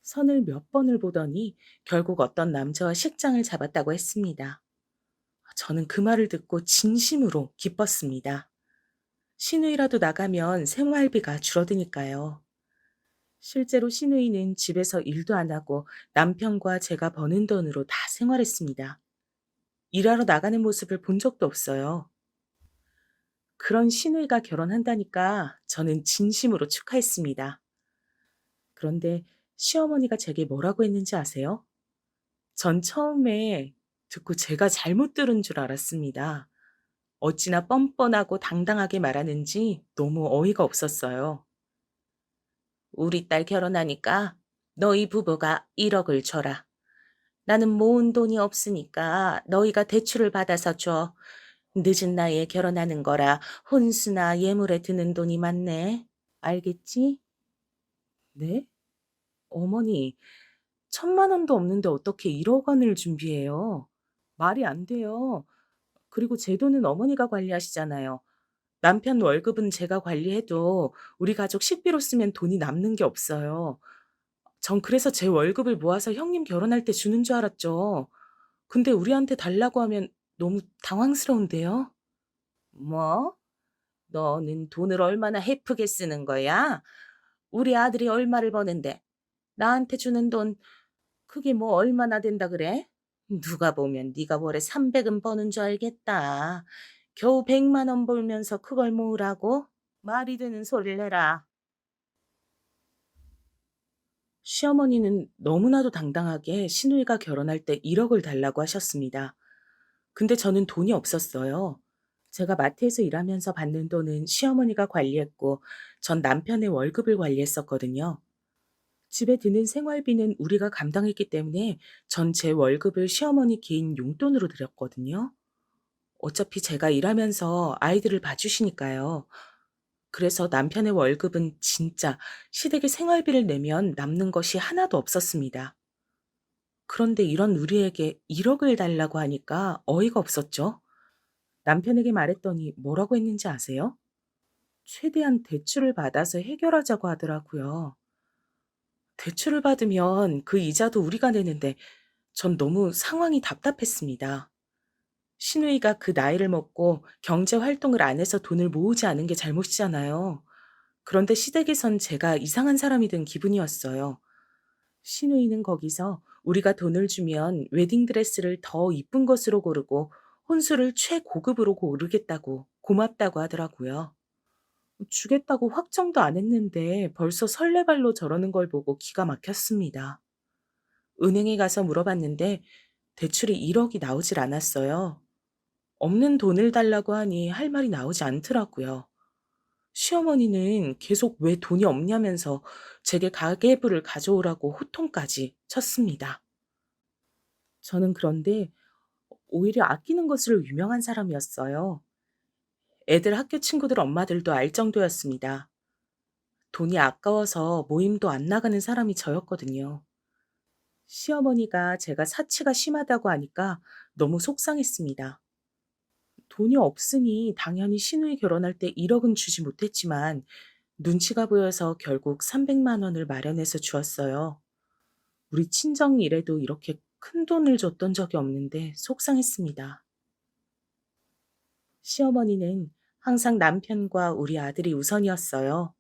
선을 몇 번을 보더니 결국 어떤 남자와 식장을 잡았다고 했습니다. 저는 그 말을 듣고 진심으로 기뻤습니다. 시누이라도 나가면 생활비가 줄어드니까요. 실제로 시누이는 집에서 일도 안 하고 남편과 제가 버는 돈으로 다 생활했습니다. 일하러 나가는 모습을 본 적도 없어요. 그런 시누이가 결혼한다니까 저는 진심으로 축하했습니다. 그런데 시어머니가 제게 뭐라고 했는지 아세요? 전 처음에 듣고 제가 잘못 들은 줄 알았습니다. 어찌나 뻔뻔하고 당당하게 말하는지 너무 어이가 없었어요. 우리 딸 결혼하니까 너희 부부가 1억을 줘라. 나는 모은 돈이 없으니까 너희가 대출을 받아서 줘. 늦은 나이에 결혼하는 거라 혼수나 예물에 드는 돈이 많네. 알겠지? 네? 어머니, 1,000만 원도 없는데 어떻게 1억 원을 준비해요? 말이 안 돼요. 그리고 제 돈은 어머니가 관리하시잖아요. 남편 월급은 제가 관리해도 우리 가족 식비로 쓰면 돈이 남는 게 없어요. 전 그래서 제 월급을 모아서 형님 결혼할 때 주는 줄 알았죠. 근데 우리한테 달라고 하면 너무 당황스러운데요? 뭐? 너는 돈을 얼마나 헤프게 쓰는 거야? 우리 아들이 얼마를 버는데 나한테 주는 돈 그게 뭐 얼마나 된다 그래? 누가 보면 네가 월에 300은 버는 줄 알겠다. 겨우 100만 원 벌면서 그걸 모으라고? 말이 되는 소리를 해라. 시어머니는 너무나도 당당하게 시누이가 결혼할 때 1억을 달라고 하셨습니다. 근데 저는 돈이 없었어요. 제가 마트에서 일하면서 받는 돈은 시어머니가 관리했고 전 남편의 월급을 관리했었거든요. 집에 드는 생활비는 우리가 감당했기 때문에 전 제 월급을 시어머니 개인 용돈으로 드렸거든요. 어차피 제가 일하면서 아이들을 봐주시니까요. 그래서 남편의 월급은 진짜 시댁의 생활비를 내면 남는 것이 하나도 없었습니다. 그런데 이런 우리에게 1억을 달라고 하니까 어이가 없었죠. 남편에게 말했더니 뭐라고 했는지 아세요? 최대한 대출을 받아서 해결하자고 하더라고요. 대출을 받으면 그 이자도 우리가 내는데 전 너무 상황이 답답했습니다. 신우이가 그 나이를 먹고 경제 활동을 안 해서 돈을 모으지 않은 게 잘못이잖아요. 그런데 시댁에선 제가 이상한 사람이 된 기분이었어요. 신우이는 거기서 우리가 돈을 주면 웨딩드레스를 더 이쁜 것으로 고르고 혼수를 최고급으로 고르겠다고 고맙다고 하더라고요. 주겠다고 확정도 안 했는데 벌써 설레발로 저러는 걸 보고 기가 막혔습니다. 은행에 가서 물어봤는데 대출이 1억이 나오질 않았어요. 없는 돈을 달라고 하니 할 말이 나오지 않더라고요. 시어머니는 계속 왜 돈이 없냐면서 제게 가계부를 가져오라고 호통까지 쳤습니다. 저는 그런데 오히려 아끼는 것으로 유명한 사람이었어요. 애들 학교 친구들 엄마들도 알 정도였습니다. 돈이 아까워서 모임도 안 나가는 사람이 저였거든요. 시어머니가 제가 사치가 심하다고 하니까 너무 속상했습니다. 돈이 없으니 당연히 시누이 결혼할 때 1억은 주지 못했지만 눈치가 보여서 결국 300만 원을 마련해서 주었어요. 우리 친정 일에도 이렇게 큰 돈을 줬던 적이 없는데 속상했습니다. 시어머니는 항상 남편과 우리 아들이 우선이었어요.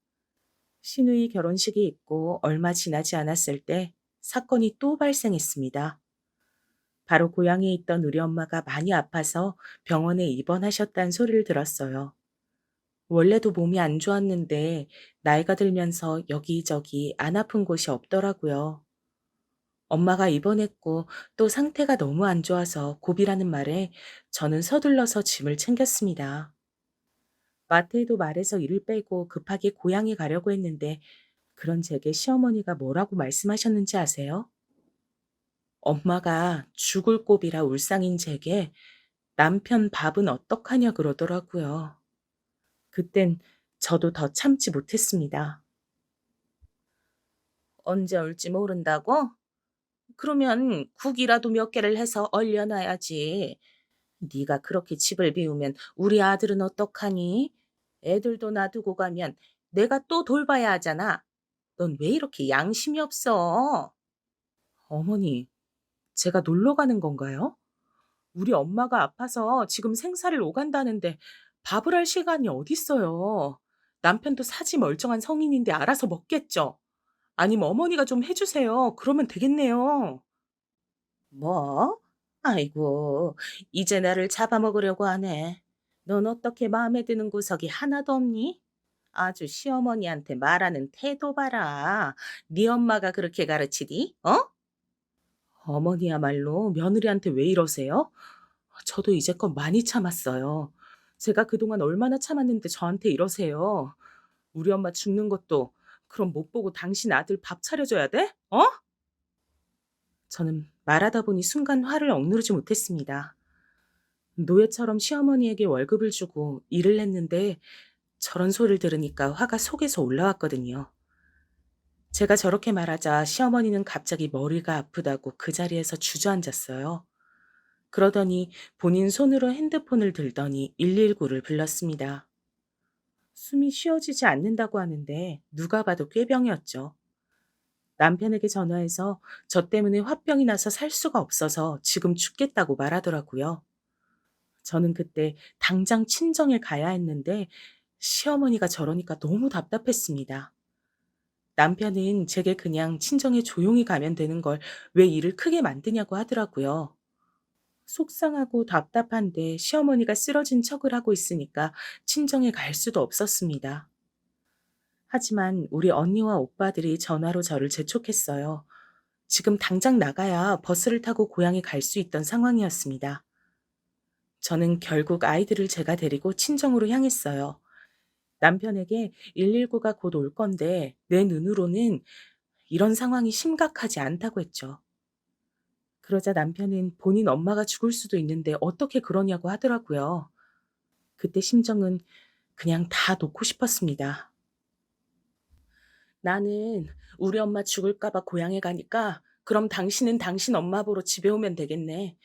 시누이 결혼식이 있고 얼마 지나지 않았을 때 사건이 또 발생했습니다. 바로 고향에 있던 우리 엄마가 많이 아파서 병원에 입원하셨다는 소리를 들었어요. 원래도 몸이 안 좋았는데 나이가 들면서 여기저기 안 아픈 곳이 없더라고요. 엄마가 입원했고 또 상태가 너무 안 좋아서 고비라는 말에 저는 서둘러서 짐을 챙겼습니다. 마트에도 말해서 일을 빼고 급하게 고향에 가려고 했는데 그런 제게 시어머니가 뭐라고 말씀하셨는지 아세요? 엄마가 죽을 고비라 울상인 제게 남편 밥은 어떡하냐 그러더라고요. 그땐 저도 더 참지 못했습니다. 언제 올지 모른다고? 그러면 국이라도 몇 개를 해서 얼려놔야지. 네가 그렇게 집을 비우면 우리 아들은 어떡하니? 애들도 놔두고 가면 내가 또 돌봐야 하잖아. 넌 왜 이렇게 양심이 없어? 어머니, 제가 놀러 가는 건가요? 우리 엄마가 아파서 지금 생사를 오간다는데 밥을 할 시간이 어딨어요. 남편도 사지 멀쩡한 성인인데 알아서 먹겠죠. 아니면 어머니가 좀 해주세요. 그러면 되겠네요. 뭐? 아이고, 이제 나를 잡아먹으려고 하네. 넌 어떻게 마음에 드는 구석이 하나도 없니? 아주 시어머니한테 말하는 태도 봐라. 네 엄마가 그렇게 가르치디? 어? 어머니야말로 며느리한테 왜 이러세요? 저도 이제껏 많이 참았어요. 제가 그동안 얼마나 참았는데 저한테 이러세요. 우리 엄마 죽는 것도 그럼 못 보고 당신 아들 밥 차려줘야 돼? 어? 저는 말하다 보니 순간 화를 억누르지 못했습니다. 노예처럼 시어머니에게 월급을 주고 일을 했는데 저런 소리를 들으니까 화가 속에서 올라왔거든요. 제가 저렇게 말하자 시어머니는 갑자기 머리가 아프다고 그 자리에서 주저앉았어요. 그러더니 본인 손으로 핸드폰을 들더니 119를 불렀습니다. 숨이 쉬어지지 않는다고 하는데 누가 봐도 꾀병이었죠. 남편에게 전화해서 저 때문에 화병이 나서 살 수가 없어서 지금 죽겠다고 말하더라고요. 저는 그때 당장 친정에 가야 했는데 시어머니가 저러니까 너무 답답했습니다. 남편은 제게 그냥 친정에 조용히 가면 되는 걸 왜 일을 크게 만드냐고 하더라고요. 속상하고 답답한데 시어머니가 쓰러진 척을 하고 있으니까 친정에 갈 수도 없었습니다. 하지만 우리 언니와 오빠들이 전화로 저를 재촉했어요. 지금 당장 나가야 버스를 타고 고향에 갈 수 있던 상황이었습니다. 저는 결국 아이들을 제가 데리고 친정으로 향했어요. 남편에게 119가 곧 올 건데 내 눈으로는 이런 상황이 심각하지 않다고 했죠. 그러자 남편은 본인 엄마가 죽을 수도 있는데 어떻게 그러냐고 하더라고요. 그때 심정은 그냥 다 놓고 싶었습니다. 나는 우리 엄마 죽을까봐 고향에 가니까 그럼 당신은 당신 엄마 보러 집에 오면 되겠네.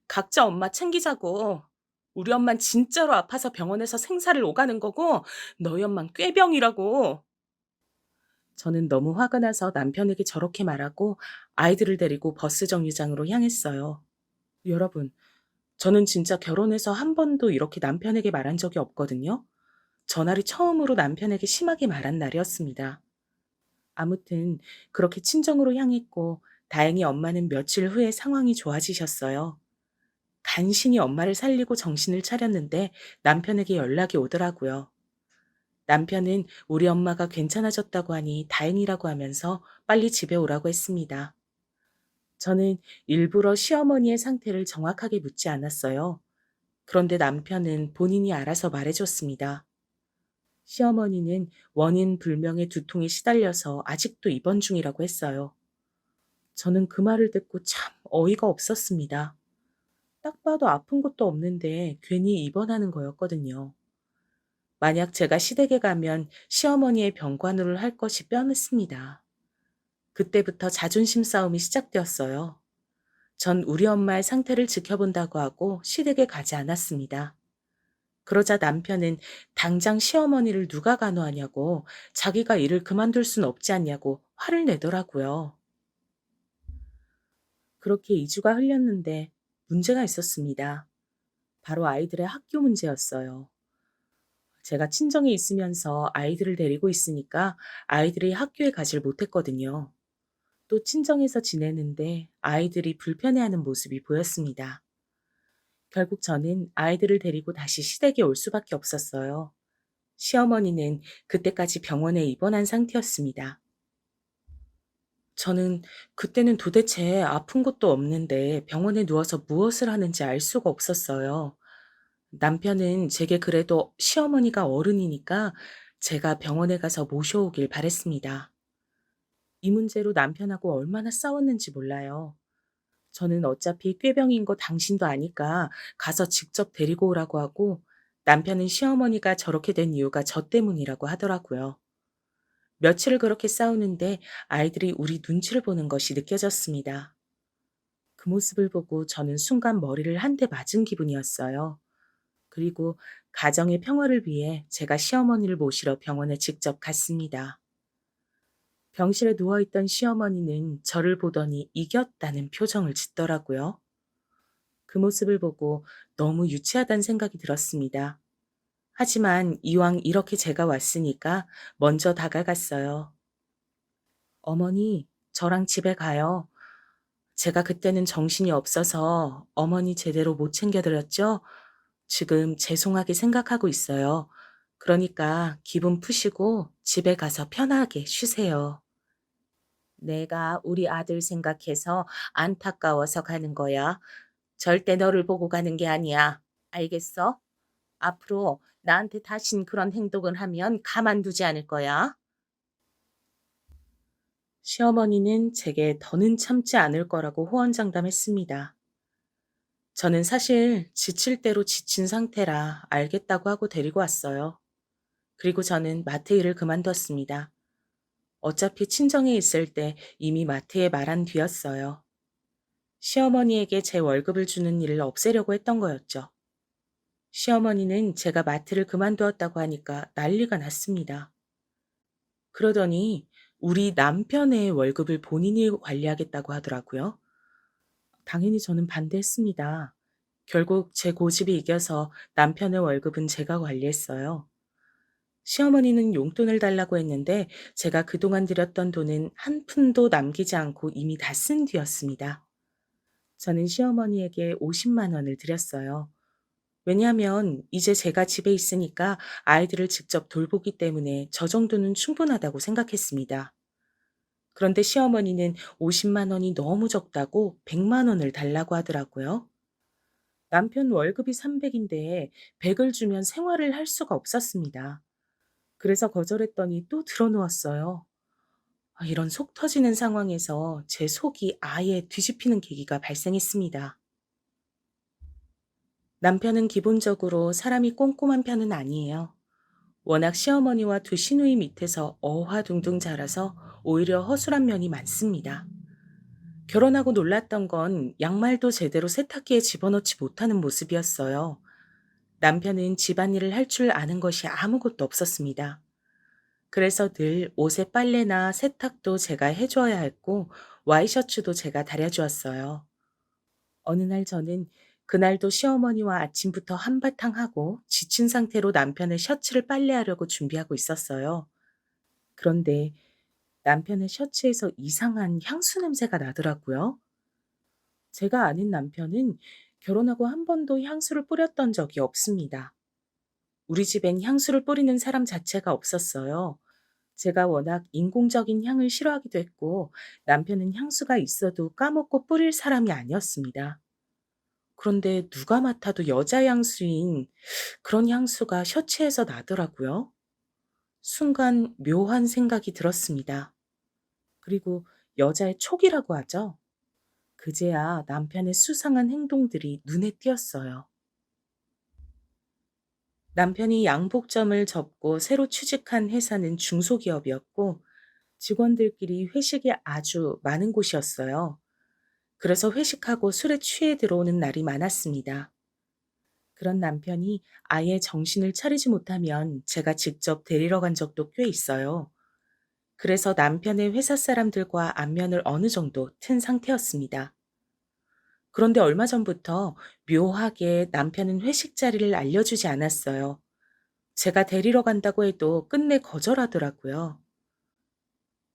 각자 엄마 챙기자고. 우리 엄만 진짜로 아파서 병원에서 생사를 오가는 거고 너희 엄만 꾀병이라고. 저는 너무 화가 나서 남편에게 저렇게 말하고 아이들을 데리고 버스 정류장으로 향했어요. 여러분, 저는 진짜 결혼해서 한 번도 이렇게 남편에게 말한 적이 없거든요. 전날이 처음으로 남편에게 심하게 말한 날이었습니다. 아무튼 그렇게 친정으로 향했고 다행히 엄마는 며칠 후에 상황이 좋아지셨어요. 간신히 엄마를 살리고 정신을 차렸는데 남편에게 연락이 오더라고요. 남편은 우리 엄마가 괜찮아졌다고 하니 다행이라고 하면서 빨리 집에 오라고 했습니다. 저는 일부러 시어머니의 상태를 정확하게 묻지 않았어요. 그런데 남편은 본인이 알아서 말해줬습니다. 시어머니는 원인 불명의 두통에 시달려서 아직도 입원 중이라고 했어요. 저는 그 말을 듣고 참 어이가 없었습니다. 딱 봐도 아픈 것도 없는데 괜히 입원하는 거였거든요. 만약 제가 시댁에 가면 시어머니의 병관우를 할 것이 뻔했습니다. 그때부터 자존심 싸움이 시작되었어요. 전 우리 엄마의 상태를 지켜본다고 하고 시댁에 가지 않았습니다. 그러자 남편은 당장 시어머니를 누가 간호하냐고 자기가 일을 그만둘 순 없지 않냐고 화를 내더라고요. 그렇게 2주가 흘렸는데 문제가 있었습니다. 바로 아이들의 학교 문제였어요. 제가 친정에 있으면서 아이들을 데리고 있으니까 아이들이 학교에 가질 못했거든요. 또 친정에서 지내는데 아이들이 불편해하는 모습이 보였습니다. 결국 저는 아이들을 데리고 다시 시댁에 올 수밖에 없었어요. 시어머니는 그때까지 병원에 입원한 상태였습니다. 저는 그때는 도대체 아픈 것도 없는데 병원에 누워서 무엇을 하는지 알 수가 없었어요. 남편은 제게 그래도 시어머니가 어른이니까 제가 병원에 가서 모셔오길 바랬습니다. 이 문제로 남편하고 얼마나 싸웠는지 몰라요. 저는 어차피 꾀병인 거 당신도 아니까 가서 직접 데리고 오라고 하고 남편은 시어머니가 저렇게 된 이유가 저 때문이라고 하더라고요. 며칠을 그렇게 싸우는데 아이들이 우리 눈치를 보는 것이 느껴졌습니다. 그 모습을 보고 저는 순간 머리를 한 대 맞은 기분이었어요. 그리고 가정의 평화를 위해 제가 시어머니를 모시러 병원에 직접 갔습니다. 병실에 누워있던 시어머니는 저를 보더니 이겼다는 표정을 짓더라고요. 그 모습을 보고 너무 유치하다는 생각이 들었습니다. 하지만 이왕 이렇게 제가 왔으니까 먼저 다가갔어요. 어머니, 저랑 집에 가요. 제가 그때는 정신이 없어서 어머니 제대로 못 챙겨드렸죠? 지금 죄송하게 생각하고 있어요. 그러니까 기분 푸시고 집에 가서 편하게 쉬세요. 내가 우리 아들 생각해서 안타까워서 가는 거야. 절대 너를 보고 가는 게 아니야. 알겠어? 앞으로 나한테 다신 그런 행동을 하면 가만두지 않을 거야. 시어머니는 제게 더는 참지 않을 거라고 호언장담했습니다. 저는 사실 지칠 대로 지친 상태라 알겠다고 하고 데리고 왔어요. 그리고 저는 마트 일을 그만뒀습니다. 어차피 친정에 있을 때 이미 마트에 말한 뒤였어요. 시어머니에게 제 월급을 주는 일을 없애려고 했던 거였죠. 시어머니는 제가 마트를 그만두었다고 하니까 난리가 났습니다. 그러더니 우리 남편의 월급을 본인이 관리하겠다고 하더라고요. 당연히 저는 반대했습니다. 결국 제 고집이 이겨서 남편의 월급은 제가 관리했어요. 시어머니는 용돈을 달라고 했는데 제가 그동안 들였던 돈은 한 푼도 남기지 않고 이미 다 쓴 뒤였습니다. 저는 시어머니에게 50만 원을 드렸어요. 왜냐하면 이제 제가 집에 있으니까 아이들을 직접 돌보기 때문에 저 정도는 충분하다고 생각했습니다. 그런데 시어머니는 50만 원이 너무 적다고 100만 원을 달라고 하더라고요. 남편 월급이 300인데 100을 주면 생활을 할 수가 없었습니다. 그래서 거절했더니 또 들어놓았어요. 이런 속 터지는 상황에서 제 속이 아예 뒤집히는 계기가 발생했습니다. 남편은 기본적으로 사람이 꼼꼼한 편은 아니에요. 워낙 시어머니와 두 시누이 밑에서 어화둥둥 자라서 오히려 허술한 면이 많습니다. 결혼하고 놀랐던 건 양말도 제대로 세탁기에 집어넣지 못하는 모습이었어요. 남편은 집안일을 할 줄 아는 것이 아무것도 없었습니다. 그래서 늘 옷의 빨래나 세탁도 제가 해줘야 했고 와이셔츠도 제가 다려주었어요. 어느 날 저는 그날도 시어머니와 아침부터 한바탕 하고 지친 상태로 남편의 셔츠를 빨래하려고 준비하고 있었어요. 그런데 남편의 셔츠에서 이상한 향수 냄새가 나더라고요. 제가 아는 남편은 결혼하고 한 번도 향수를 뿌렸던 적이 없습니다. 우리 집엔 향수를 뿌리는 사람 자체가 없었어요. 제가 워낙 인공적인 향을 싫어하기도 했고, 남편은 향수가 있어도 까먹고 뿌릴 사람이 아니었습니다. 그런데 누가 맡아도 여자 향수인 그런 향수가 셔츠에서 나더라고요. 순간 묘한 생각이 들었습니다. 그리고 여자의 촉이라고 하죠. 그제야 남편의 수상한 행동들이 눈에 띄었어요. 남편이 양복점을 접고 새로 취직한 회사는 중소기업이었고 직원들끼리 회식이 아주 많은 곳이었어요. 그래서 회식하고 술에 취해 들어오는 날이 많았습니다. 그런 남편이 아예 정신을 차리지 못하면 제가 직접 데리러 간 적도 꽤 있어요. 그래서 남편의 회사 사람들과 안면을 어느 정도 튼 상태였습니다. 그런데 얼마 전부터 묘하게 남편은 회식 자리를 알려주지 않았어요. 제가 데리러 간다고 해도 끝내 거절하더라고요.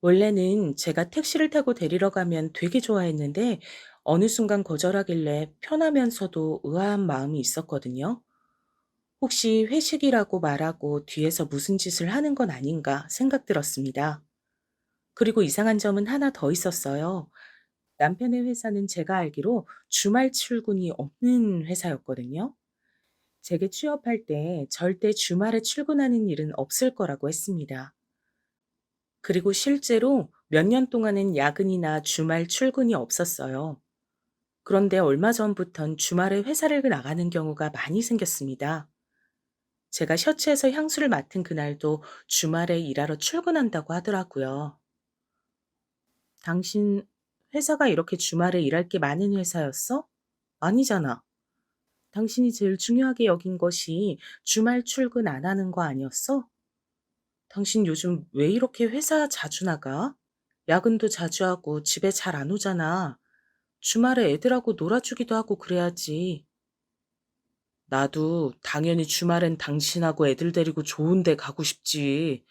원래는 제가 택시를 타고 데리러 가면 되게 좋아했는데 어느 순간 거절하길래 편하면서도 의아한 마음이 있었거든요. 혹시 회식이라고 말하고 뒤에서 무슨 짓을 하는 건 아닌가 생각 들었습니다. 그리고 이상한 점은 하나 더 있었어요. 남편의 회사는 제가 알기로 주말 출근이 없는 회사였거든요. 제게 취업할 때 절대 주말에 출근하는 일은 없을 거라고 했습니다. 그리고 실제로 몇 년 동안은 야근이나 주말 출근이 없었어요. 그런데 얼마 전부턴 주말에 회사를 나가는 경우가 많이 생겼습니다. 제가 셔츠에서 향수를 맡은 그날도 주말에 일하러 출근한다고 하더라고요. 당신 회사가 이렇게 주말에 일할 게 많은 회사였어? 아니잖아. 당신이 제일 중요하게 여긴 것이 주말 출근 안 하는 거 아니었어? 당신 요즘 왜 이렇게 회사 자주 나가? 야근도 자주 하고 집에 잘 안 오잖아. 주말에 애들하고 놀아주기도 하고 그래야지. 나도 당연히 주말엔 당신하고 애들 데리고 좋은 데 가고 싶지.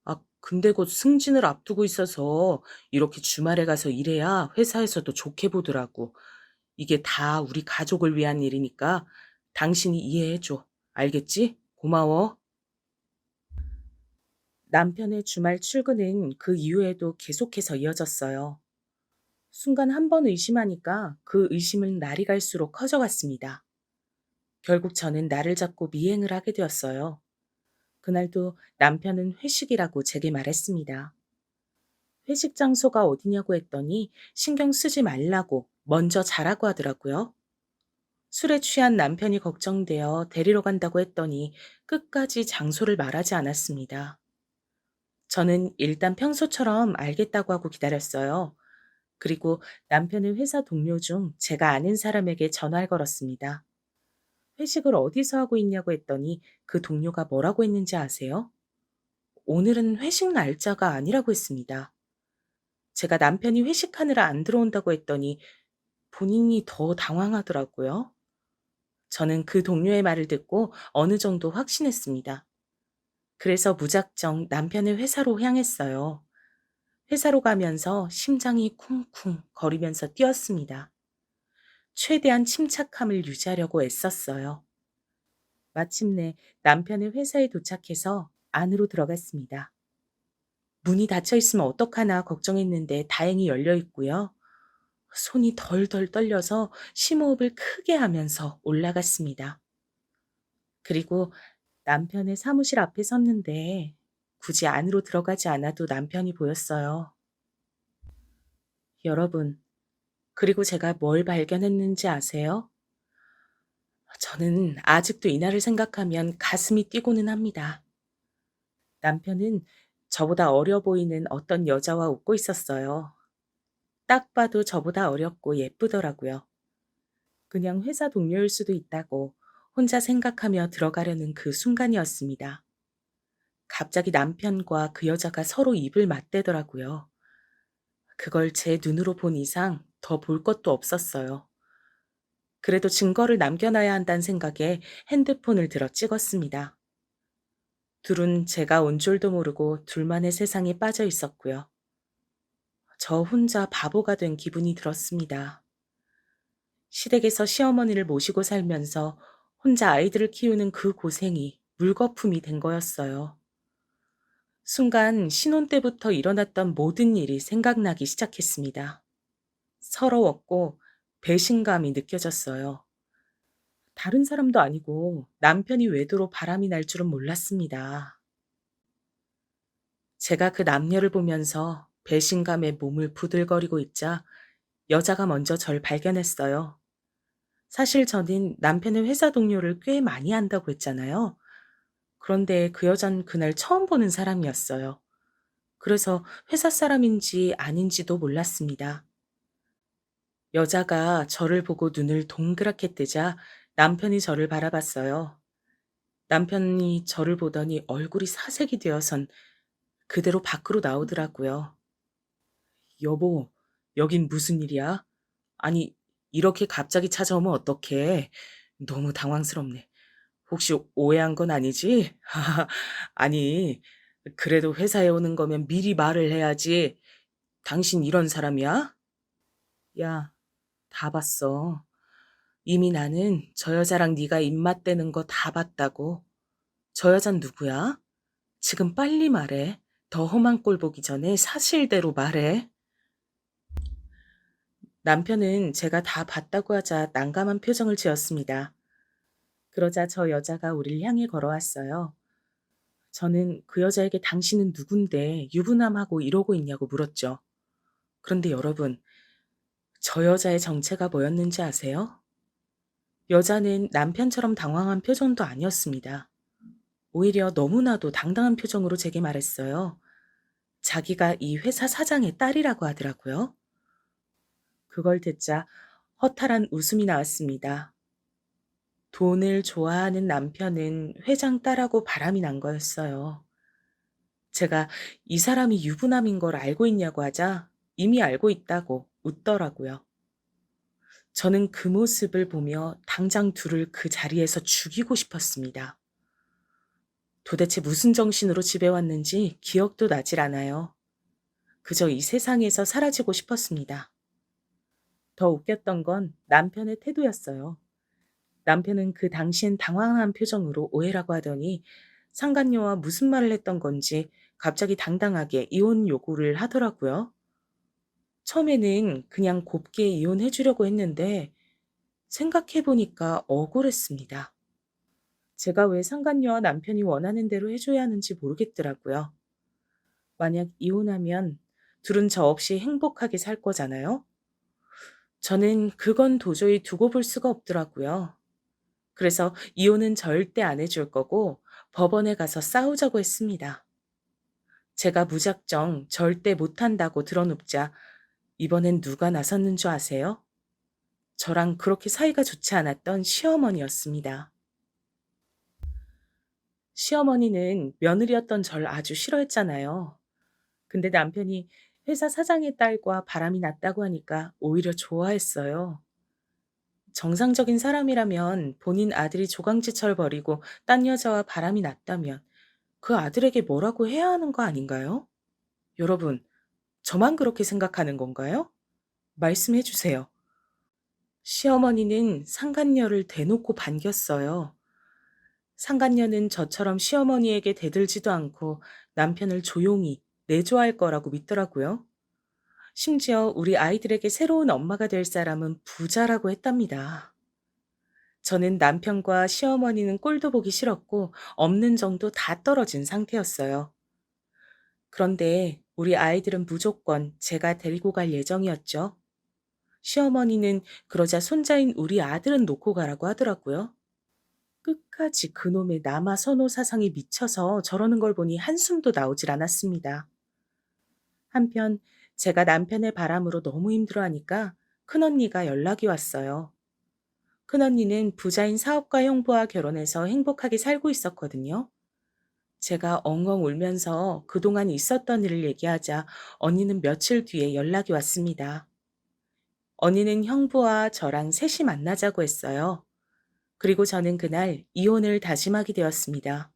아, 근데 곧 승진을 앞두고 있어서 이렇게 주말에 가서 일해야 회사에서도 좋게 보더라고. 이게 다 우리 가족을 위한 일이니까 당신이 이해해줘. 알겠지? 고마워. 남편의 주말 출근은 그 이후에도 계속해서 이어졌어요. 순간 한 번 의심하니까 그 의심은 날이 갈수록 커져갔습니다. 결국 저는 나를 잡고 미행을 하게 되었어요. 그날도 남편은 회식이라고 제게 말했습니다. 회식 장소가 어디냐고 했더니 신경 쓰지 말라고 먼저 자라고 하더라고요. 술에 취한 남편이 걱정되어 데리러 간다고 했더니 끝까지 장소를 말하지 않았습니다. 저는 일단 평소처럼 알겠다고 하고 기다렸어요. 그리고 남편의 회사 동료 중 제가 아는 사람에게 전화를 걸었습니다. 회식을 어디서 하고 있냐고 했더니 그 동료가 뭐라고 했는지 아세요? 오늘은 회식 날짜가 아니라고 했습니다. 제가 남편이 회식하느라 안 들어온다고 했더니 본인이 더 당황하더라고요. 저는 그 동료의 말을 듣고 어느 정도 확신했습니다. 그래서 무작정 남편의 회사로 향했어요. 회사로 가면서 심장이 쿵쿵 거리면서 뛰었습니다. 최대한 침착함을 유지하려고 애썼어요. 마침내 남편의 회사에 도착해서 안으로 들어갔습니다. 문이 닫혀 있으면 어떡하나 걱정했는데 다행히 열려 있고요. 손이 덜덜 떨려서 심호흡을 크게 하면서 올라갔습니다. 그리고 남편의 사무실 앞에 섰는데 굳이 안으로 들어가지 않아도 남편이 보였어요. 여러분, 그리고 제가 뭘 발견했는지 아세요? 저는 아직도 이날을 생각하면 가슴이 뛰고는 합니다. 남편은 저보다 어려 보이는 어떤 여자와 웃고 있었어요. 딱 봐도 저보다 어렸고 예쁘더라고요. 그냥 회사 동료일 수도 있다고 혼자 생각하며 들어가려는 그 순간이었습니다. 갑자기 남편과 그 여자가 서로 입을 맞대더라고요. 그걸 제 눈으로 본 이상 더 볼 것도 없었어요. 그래도 증거를 남겨놔야 한다는 생각에 핸드폰을 들어 찍었습니다. 둘은 제가 온 줄도 모르고 둘만의 세상에 빠져 있었고요. 저 혼자 바보가 된 기분이 들었습니다. 시댁에서 시어머니를 모시고 살면서 혼자 아이들을 키우는 그 고생이 물거품이 된 거였어요. 순간 신혼 때부터 일어났던 모든 일이 생각나기 시작했습니다. 서러웠고 배신감이 느껴졌어요. 다른 사람도 아니고 남편이 외도로 바람이 날 줄은 몰랐습니다. 제가 그 남녀를 보면서 배신감에 몸을 부들거리고 있자 여자가 먼저 절 발견했어요. 사실 저는 남편의 회사 동료를 꽤 많이 안다고 했잖아요. 그런데 그 여자는 그날 처음 보는 사람이었어요. 그래서 회사 사람인지 아닌지도 몰랐습니다. 여자가 저를 보고 눈을 동그랗게 뜨자 남편이 저를 바라봤어요. 남편이 저를 보더니 얼굴이 사색이 되어선 그대로 밖으로 나오더라고요. 여보, 여긴 무슨 일이야? 아니, 이렇게 갑자기 찾아오면 어떡해? 너무 당황스럽네. 혹시 오해한 건 아니지? 아니, 그래도 회사에 오는 거면 미리 말을 해야지. 당신 이런 사람이야? 야, 다 봤어. 이미 나는 저 여자랑 네가 입맛대는 거 다 봤다고. 저 여잔 누구야? 지금 빨리 말해. 더 험한 꼴 보기 전에 사실대로 말해. 남편은 제가 다 봤다고 하자 난감한 표정을 지었습니다. 그러자 저 여자가 우릴 향해 걸어왔어요. 저는 그 여자에게 당신은 누군데 유부남하고 이러고 있냐고 물었죠. 그런데 여러분, 저 여자의 정체가 뭐였는지 아세요? 여자는 남편처럼 당황한 표정도 아니었습니다. 오히려 너무나도 당당한 표정으로 제게 말했어요. 자기가 이 회사 사장의 딸이라고 하더라고요. 그걸 듣자 허탈한 웃음이 나왔습니다. 돈을 좋아하는 남편은 회장 딸하고 바람이 난 거였어요. 제가 이 사람이 유부남인 걸 알고 있냐고 하자 이미 알고 있다고 웃더라고요. 저는 그 모습을 보며 당장 둘을 그 자리에서 죽이고 싶었습니다. 도대체 무슨 정신으로 집에 왔는지 기억도 나질 않아요. 그저 이 세상에서 사라지고 싶었습니다. 더 웃겼던 건 남편의 태도였어요. 남편은 그 당시엔 당황한 표정으로 오해라고 하더니 상간녀와 무슨 말을 했던 건지 갑자기 당당하게 이혼 요구를 하더라고요. 처음에는 그냥 곱게 이혼해 주려고 했는데 생각해 보니까 억울했습니다. 제가 왜 상간녀와 남편이 원하는 대로 해줘야 하는지 모르겠더라고요. 만약 이혼하면 둘은 저 없이 행복하게 살 거잖아요? 저는 그건 도저히 두고 볼 수가 없더라고요. 그래서 이혼은 절대 안 해줄 거고 법원에 가서 싸우자고 했습니다. 제가 무작정 절대 못한다고 드러눕자 이번엔 누가 나섰는 줄 아세요? 저랑 그렇게 사이가 좋지 않았던 시어머니였습니다. 시어머니는 며느리였던 절 아주 싫어했잖아요. 근데 남편이 회사 사장의 딸과 바람이 났다고 하니까 오히려 좋아했어요. 정상적인 사람이라면 본인 아들이 조강지철 버리고 딴 여자와 바람이 났다면 그 아들에게 뭐라고 해야 하는 거 아닌가요? 여러분, 저만 그렇게 생각하는 건가요? 말씀해 주세요. 시어머니는 상간녀를 대놓고 반겼어요. 상간녀는 저처럼 시어머니에게 대들지도 않고 남편을 조용히 내조할 거라고 믿더라고요. 심지어 우리 아이들에게 새로운 엄마가 될 사람은 부자라고 했답니다. 저는 남편과 시어머니는 꼴도 보기 싫었고 없는 정도 다 떨어진 상태였어요. 그런데 우리 아이들은 무조건 제가 데리고 갈 예정이었죠. 시어머니는 그러자 손자인 우리 아들은 놓고 가라고 하더라고요. 끝까지 그놈의 남아 선호 사상이 미쳐서 저러는 걸 보니 한숨도 나오질 않았습니다. 한편 제가 남편의 바람으로 너무 힘들어하니까 큰언니가 연락이 왔어요. 큰언니는 부자인 사업가 형부와 결혼해서 행복하게 살고 있었거든요. 제가 엉엉 울면서 그동안 있었던 일을 얘기하자 언니는 며칠 뒤에 연락이 왔습니다. 언니는 형부와 저랑 셋이 만나자고 했어요. 그리고 저는 그날 이혼을 다짐하게 되었습니다.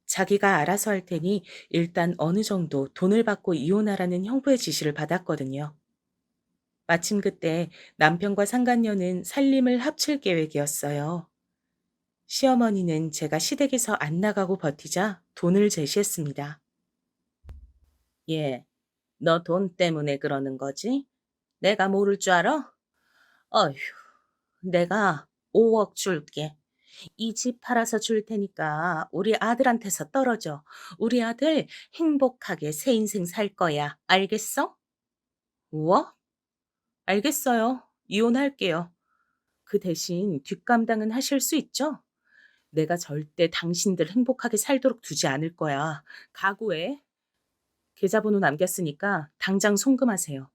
자기가 알아서 할 테니 일단 어느 정도 돈을 받고 이혼하라는 형부의 지시를 받았거든요. 마침 그때 남편과 상간녀는 살림을 합칠 계획이었어요. 시어머니는 제가 시댁에서 안 나가고 버티자 돈을 제시했습니다. 예, 너 돈 때문에 그러는 거지? 내가 모를 줄 알아? 어휴, 내가 5억 줄게. 이 집 팔아서 줄 테니까 우리 아들한테서 떨어져. 우리 아들 행복하게 새 인생 살 거야. 알겠어? 우와? 알겠어요. 이혼할게요. 그 대신 뒷감당은 하실 수 있죠? 내가 절대 당신들 행복하게 살도록 두지 않을 거야. 각오해. 계좌번호 남겼으니까 당장 송금하세요.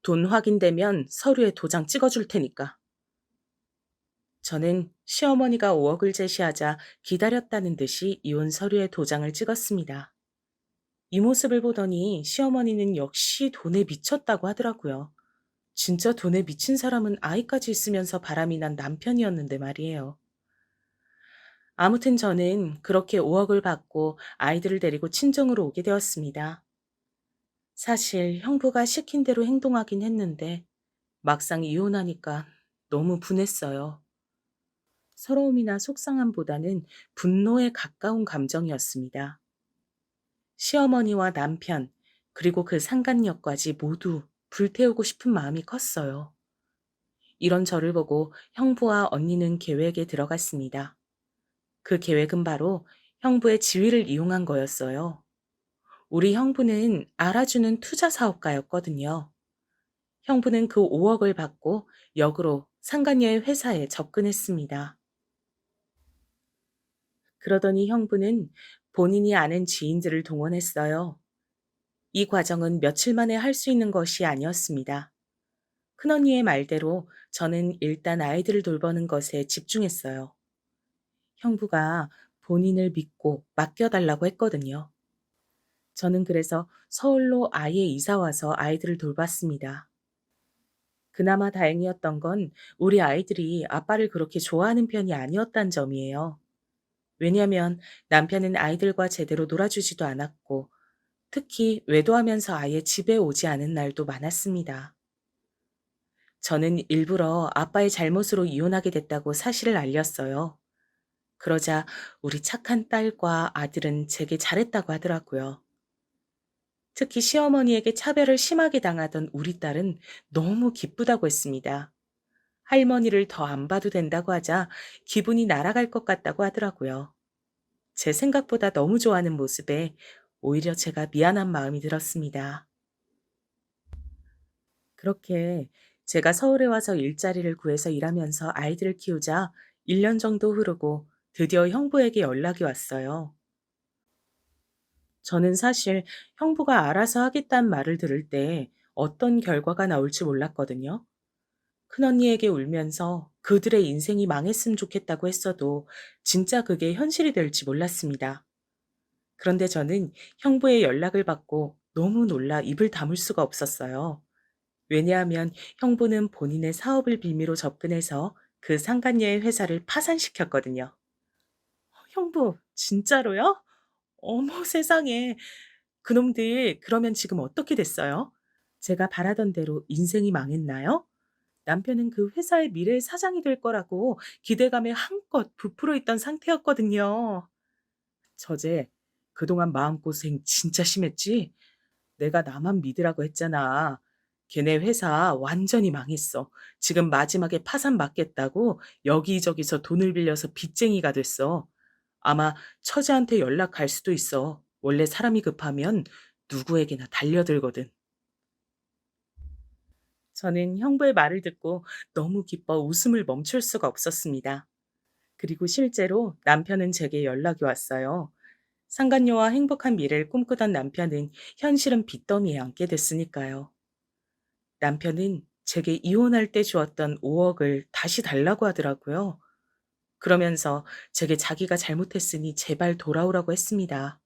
돈 확인되면 서류에 도장 찍어줄 테니까. 저는 시어머니가 5억을 제시하자 기다렸다는 듯이 이혼 서류에 도장을 찍었습니다. 이 모습을 보더니 시어머니는 역시 돈에 미쳤다고 하더라고요. 진짜 돈에 미친 사람은 아이까지 있으면서 바람이 난 남편이었는데 말이에요. 아무튼 저는 그렇게 5억을 받고 아이들을 데리고 친정으로 오게 되었습니다. 사실 형부가 시킨 대로 행동하긴 했는데 막상 이혼하니까 너무 분했어요. 서러움이나 속상함보다는 분노에 가까운 감정이었습니다. 시어머니와 남편, 그리고 그 상간녀까지 모두 불태우고 싶은 마음이 컸어요. 이런 저를 보고 형부와 언니는 계획에 들어갔습니다. 그 계획은 바로 형부의 지위를 이용한 거였어요. 우리 형부는 알아주는 투자 사업가였거든요. 형부는 그 5억을 받고 역으로 상간녀의 회사에 접근했습니다. 그러더니 형부는 본인이 아는 지인들을 동원했어요. 이 과정은 며칠 만에 할 수 있는 것이 아니었습니다. 큰언니의 말대로 저는 일단 아이들을 돌보는 것에 집중했어요. 형부가 본인을 믿고 맡겨달라고 했거든요. 저는 그래서 서울로 아예 이사 와서 아이들을 돌봤습니다. 그나마 다행이었던 건 우리 아이들이 아빠를 그렇게 좋아하는 편이 아니었단 점이에요. 왜냐면 남편은 아이들과 제대로 놀아주지도 않았고, 특히 외도하면서 아예 집에 오지 않은 날도 많았습니다. 저는 일부러 아빠의 잘못으로 이혼하게 됐다고 사실을 알렸어요. 그러자 우리 착한 딸과 아들은 제게 잘했다고 하더라고요. 특히 시어머니에게 차별을 심하게 당하던 우리 딸은 너무 기쁘다고 했습니다. 할머니를 더 안 봐도 된다고 하자 기분이 날아갈 것 같다고 하더라고요. 제 생각보다 너무 좋아하는 모습에 오히려 제가 미안한 마음이 들었습니다. 그렇게 제가 서울에 와서 일자리를 구해서 일하면서 아이들을 키우자 1년 정도 흐르고 드디어 형부에게 연락이 왔어요. 저는 사실 형부가 알아서 하겠다는 말을 들을 때 어떤 결과가 나올지 몰랐거든요. 큰언니에게 울면서 그들의 인생이 망했으면 좋겠다고 했어도 진짜 그게 현실이 될지 몰랐습니다. 그런데 저는 형부의 연락을 받고 너무 놀라 입을 다물 수가 없었어요. 왜냐하면 형부는 본인의 사업을 빌미로 접근해서 그 상간녀의 회사를 파산시켰거든요. 형부, 진짜로요? 어머 세상에. 그놈들 그러면 지금 어떻게 됐어요? 제가 바라던 대로 인생이 망했나요? 남편은 그 회사의 미래의 사장이 될 거라고 기대감에 한껏 부풀어 있던 상태였거든요. 저제 그동안 마음고생 진짜 심했지? 내가 나만 믿으라고 했잖아. 걔네 회사 완전히 망했어. 지금 마지막에 파산 맞겠다고 여기저기서 돈을 빌려서 빚쟁이가 됐어. 아마 처제한테 연락 갈 수도 있어. 원래 사람이 급하면 누구에게나 달려들거든. 저는 형부의 말을 듣고 너무 기뻐 웃음을 멈출 수가 없었습니다. 그리고 실제로 남편은 제게 연락이 왔어요. 상간녀와 행복한 미래를 꿈꾸던 남편은 현실은 빚더미에 앉게 됐으니까요. 남편은 제게 이혼할 때 주었던 5억을 다시 달라고 하더라고요. 그러면서 제게 자기가 잘못했으니 제발 돌아오라고 했습니다.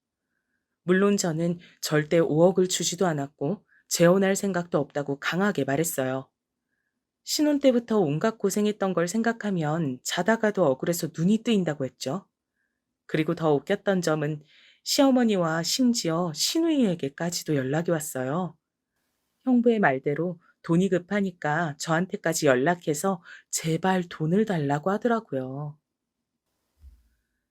물론 저는 절대 5억을 주지도 않았고 재혼할 생각도 없다고 강하게 말했어요. 신혼 때부터 온갖 고생했던 걸 생각하면 자다가도 억울해서 눈이 뜨인다고 했죠. 그리고 더 웃겼던 점은 시어머니와 심지어 시누이에게까지도 연락이 왔어요. 형부의 말대로 돈이 급하니까 저한테까지 연락해서 제발 돈을 달라고 하더라고요.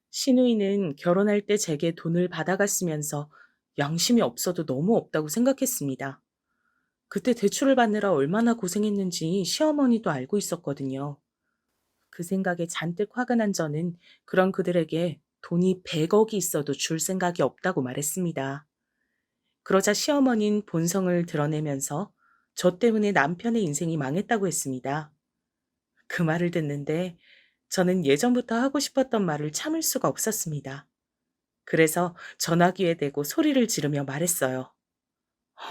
시누이는 결혼할 때 제게 돈을 받아갔으면서 양심이 없어도 너무 없다고 생각했습니다. 그때 대출을 받느라 얼마나 고생했는지 시어머니도 알고 있었거든요. 그 생각에 잔뜩 화가 난 저는 그런 그들에게 돈이 100억이 있어도 줄 생각이 없다고 말했습니다. 그러자 시어머니는 본성을 드러내면서 저 때문에 남편의 인생이 망했다고 했습니다. 그 말을 듣는데 저는 예전부터 하고 싶었던 말을 참을 수가 없었습니다. 그래서 전화기에 대고 소리를 지르며 말했어요.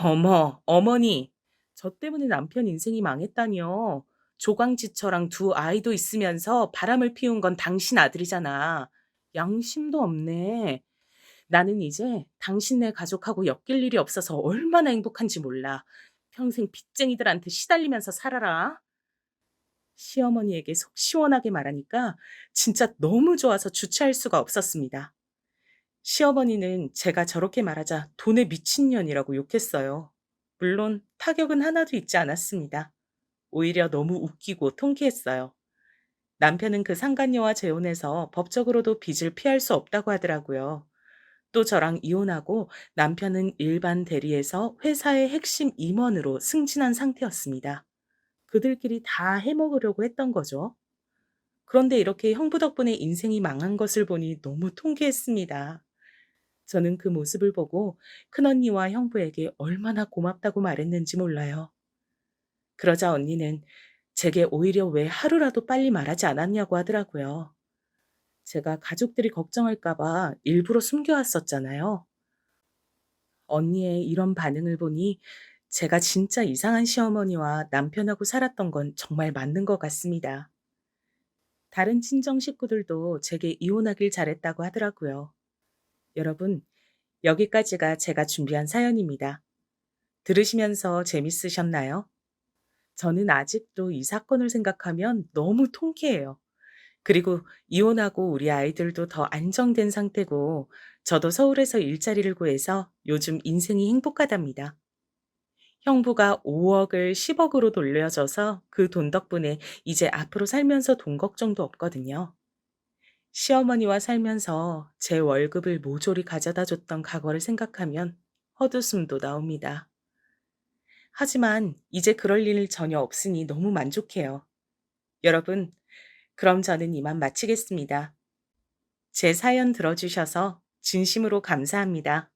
어머, 어머니, 저 때문에 남편 인생이 망했다니요. 조강지처랑 두 아이도 있으면서 바람을 피운 건 당신 아들이잖아. 양심도 없네. 나는 이제 당신네 가족하고 엮일 일이 없어서 얼마나 행복한지 몰라. 평생 빚쟁이들한테 시달리면서 살아라. 시어머니에게 속 시원하게 말하니까 진짜 너무 좋아서 주체할 수가 없었습니다. 시어머니는 제가 저렇게 말하자 돈에 미친년이라고 욕했어요. 물론 타격은 하나도 있지 않았습니다. 오히려 너무 웃기고 통쾌했어요. 남편은 그 상간녀와 재혼해서 법적으로도 빚을 피할 수 없다고 하더라고요. 또 저랑 이혼하고 남편은 일반 대리에서 회사의 핵심 임원으로 승진한 상태였습니다. 그들끼리 다 해먹으려고 했던 거죠. 그런데 이렇게 형부 덕분에 인생이 망한 것을 보니 너무 통쾌했습니다. 저는 그 모습을 보고 큰언니와 형부에게 얼마나 고맙다고 말했는지 몰라요. 그러자 언니는 제게 오히려 왜 하루라도 빨리 말하지 않았냐고 하더라고요. 제가 가족들이 걱정할까봐 일부러 숨겨왔었잖아요. 언니의 이런 반응을 보니 제가 진짜 이상한 시어머니와 남편하고 살았던 건 정말 맞는 것 같습니다. 다른 친정 식구들도 제게 이혼하길 잘했다고 하더라고요. 여러분, 여기까지가 제가 준비한 사연입니다. 들으시면서 재밌으셨나요? 저는 아직도 이 사건을 생각하면 너무 통쾌해요. 그리고 이혼하고 우리 아이들도 더 안정된 상태고, 저도 서울에서 일자리를 구해서 요즘 인생이 행복하답니다. 형부가 5억을 10억으로 돌려줘서 그 돈 덕분에 이제 앞으로 살면서 돈 걱정도 없거든요. 시어머니와 살면서 제 월급을 모조리 가져다 줬던 과거를 생각하면 헛웃음도 나옵니다. 하지만 이제 그럴 일 전혀 없으니 너무 만족해요. 여러분, 그럼 저는 이만 마치겠습니다. 제 사연 들어주셔서 진심으로 감사합니다.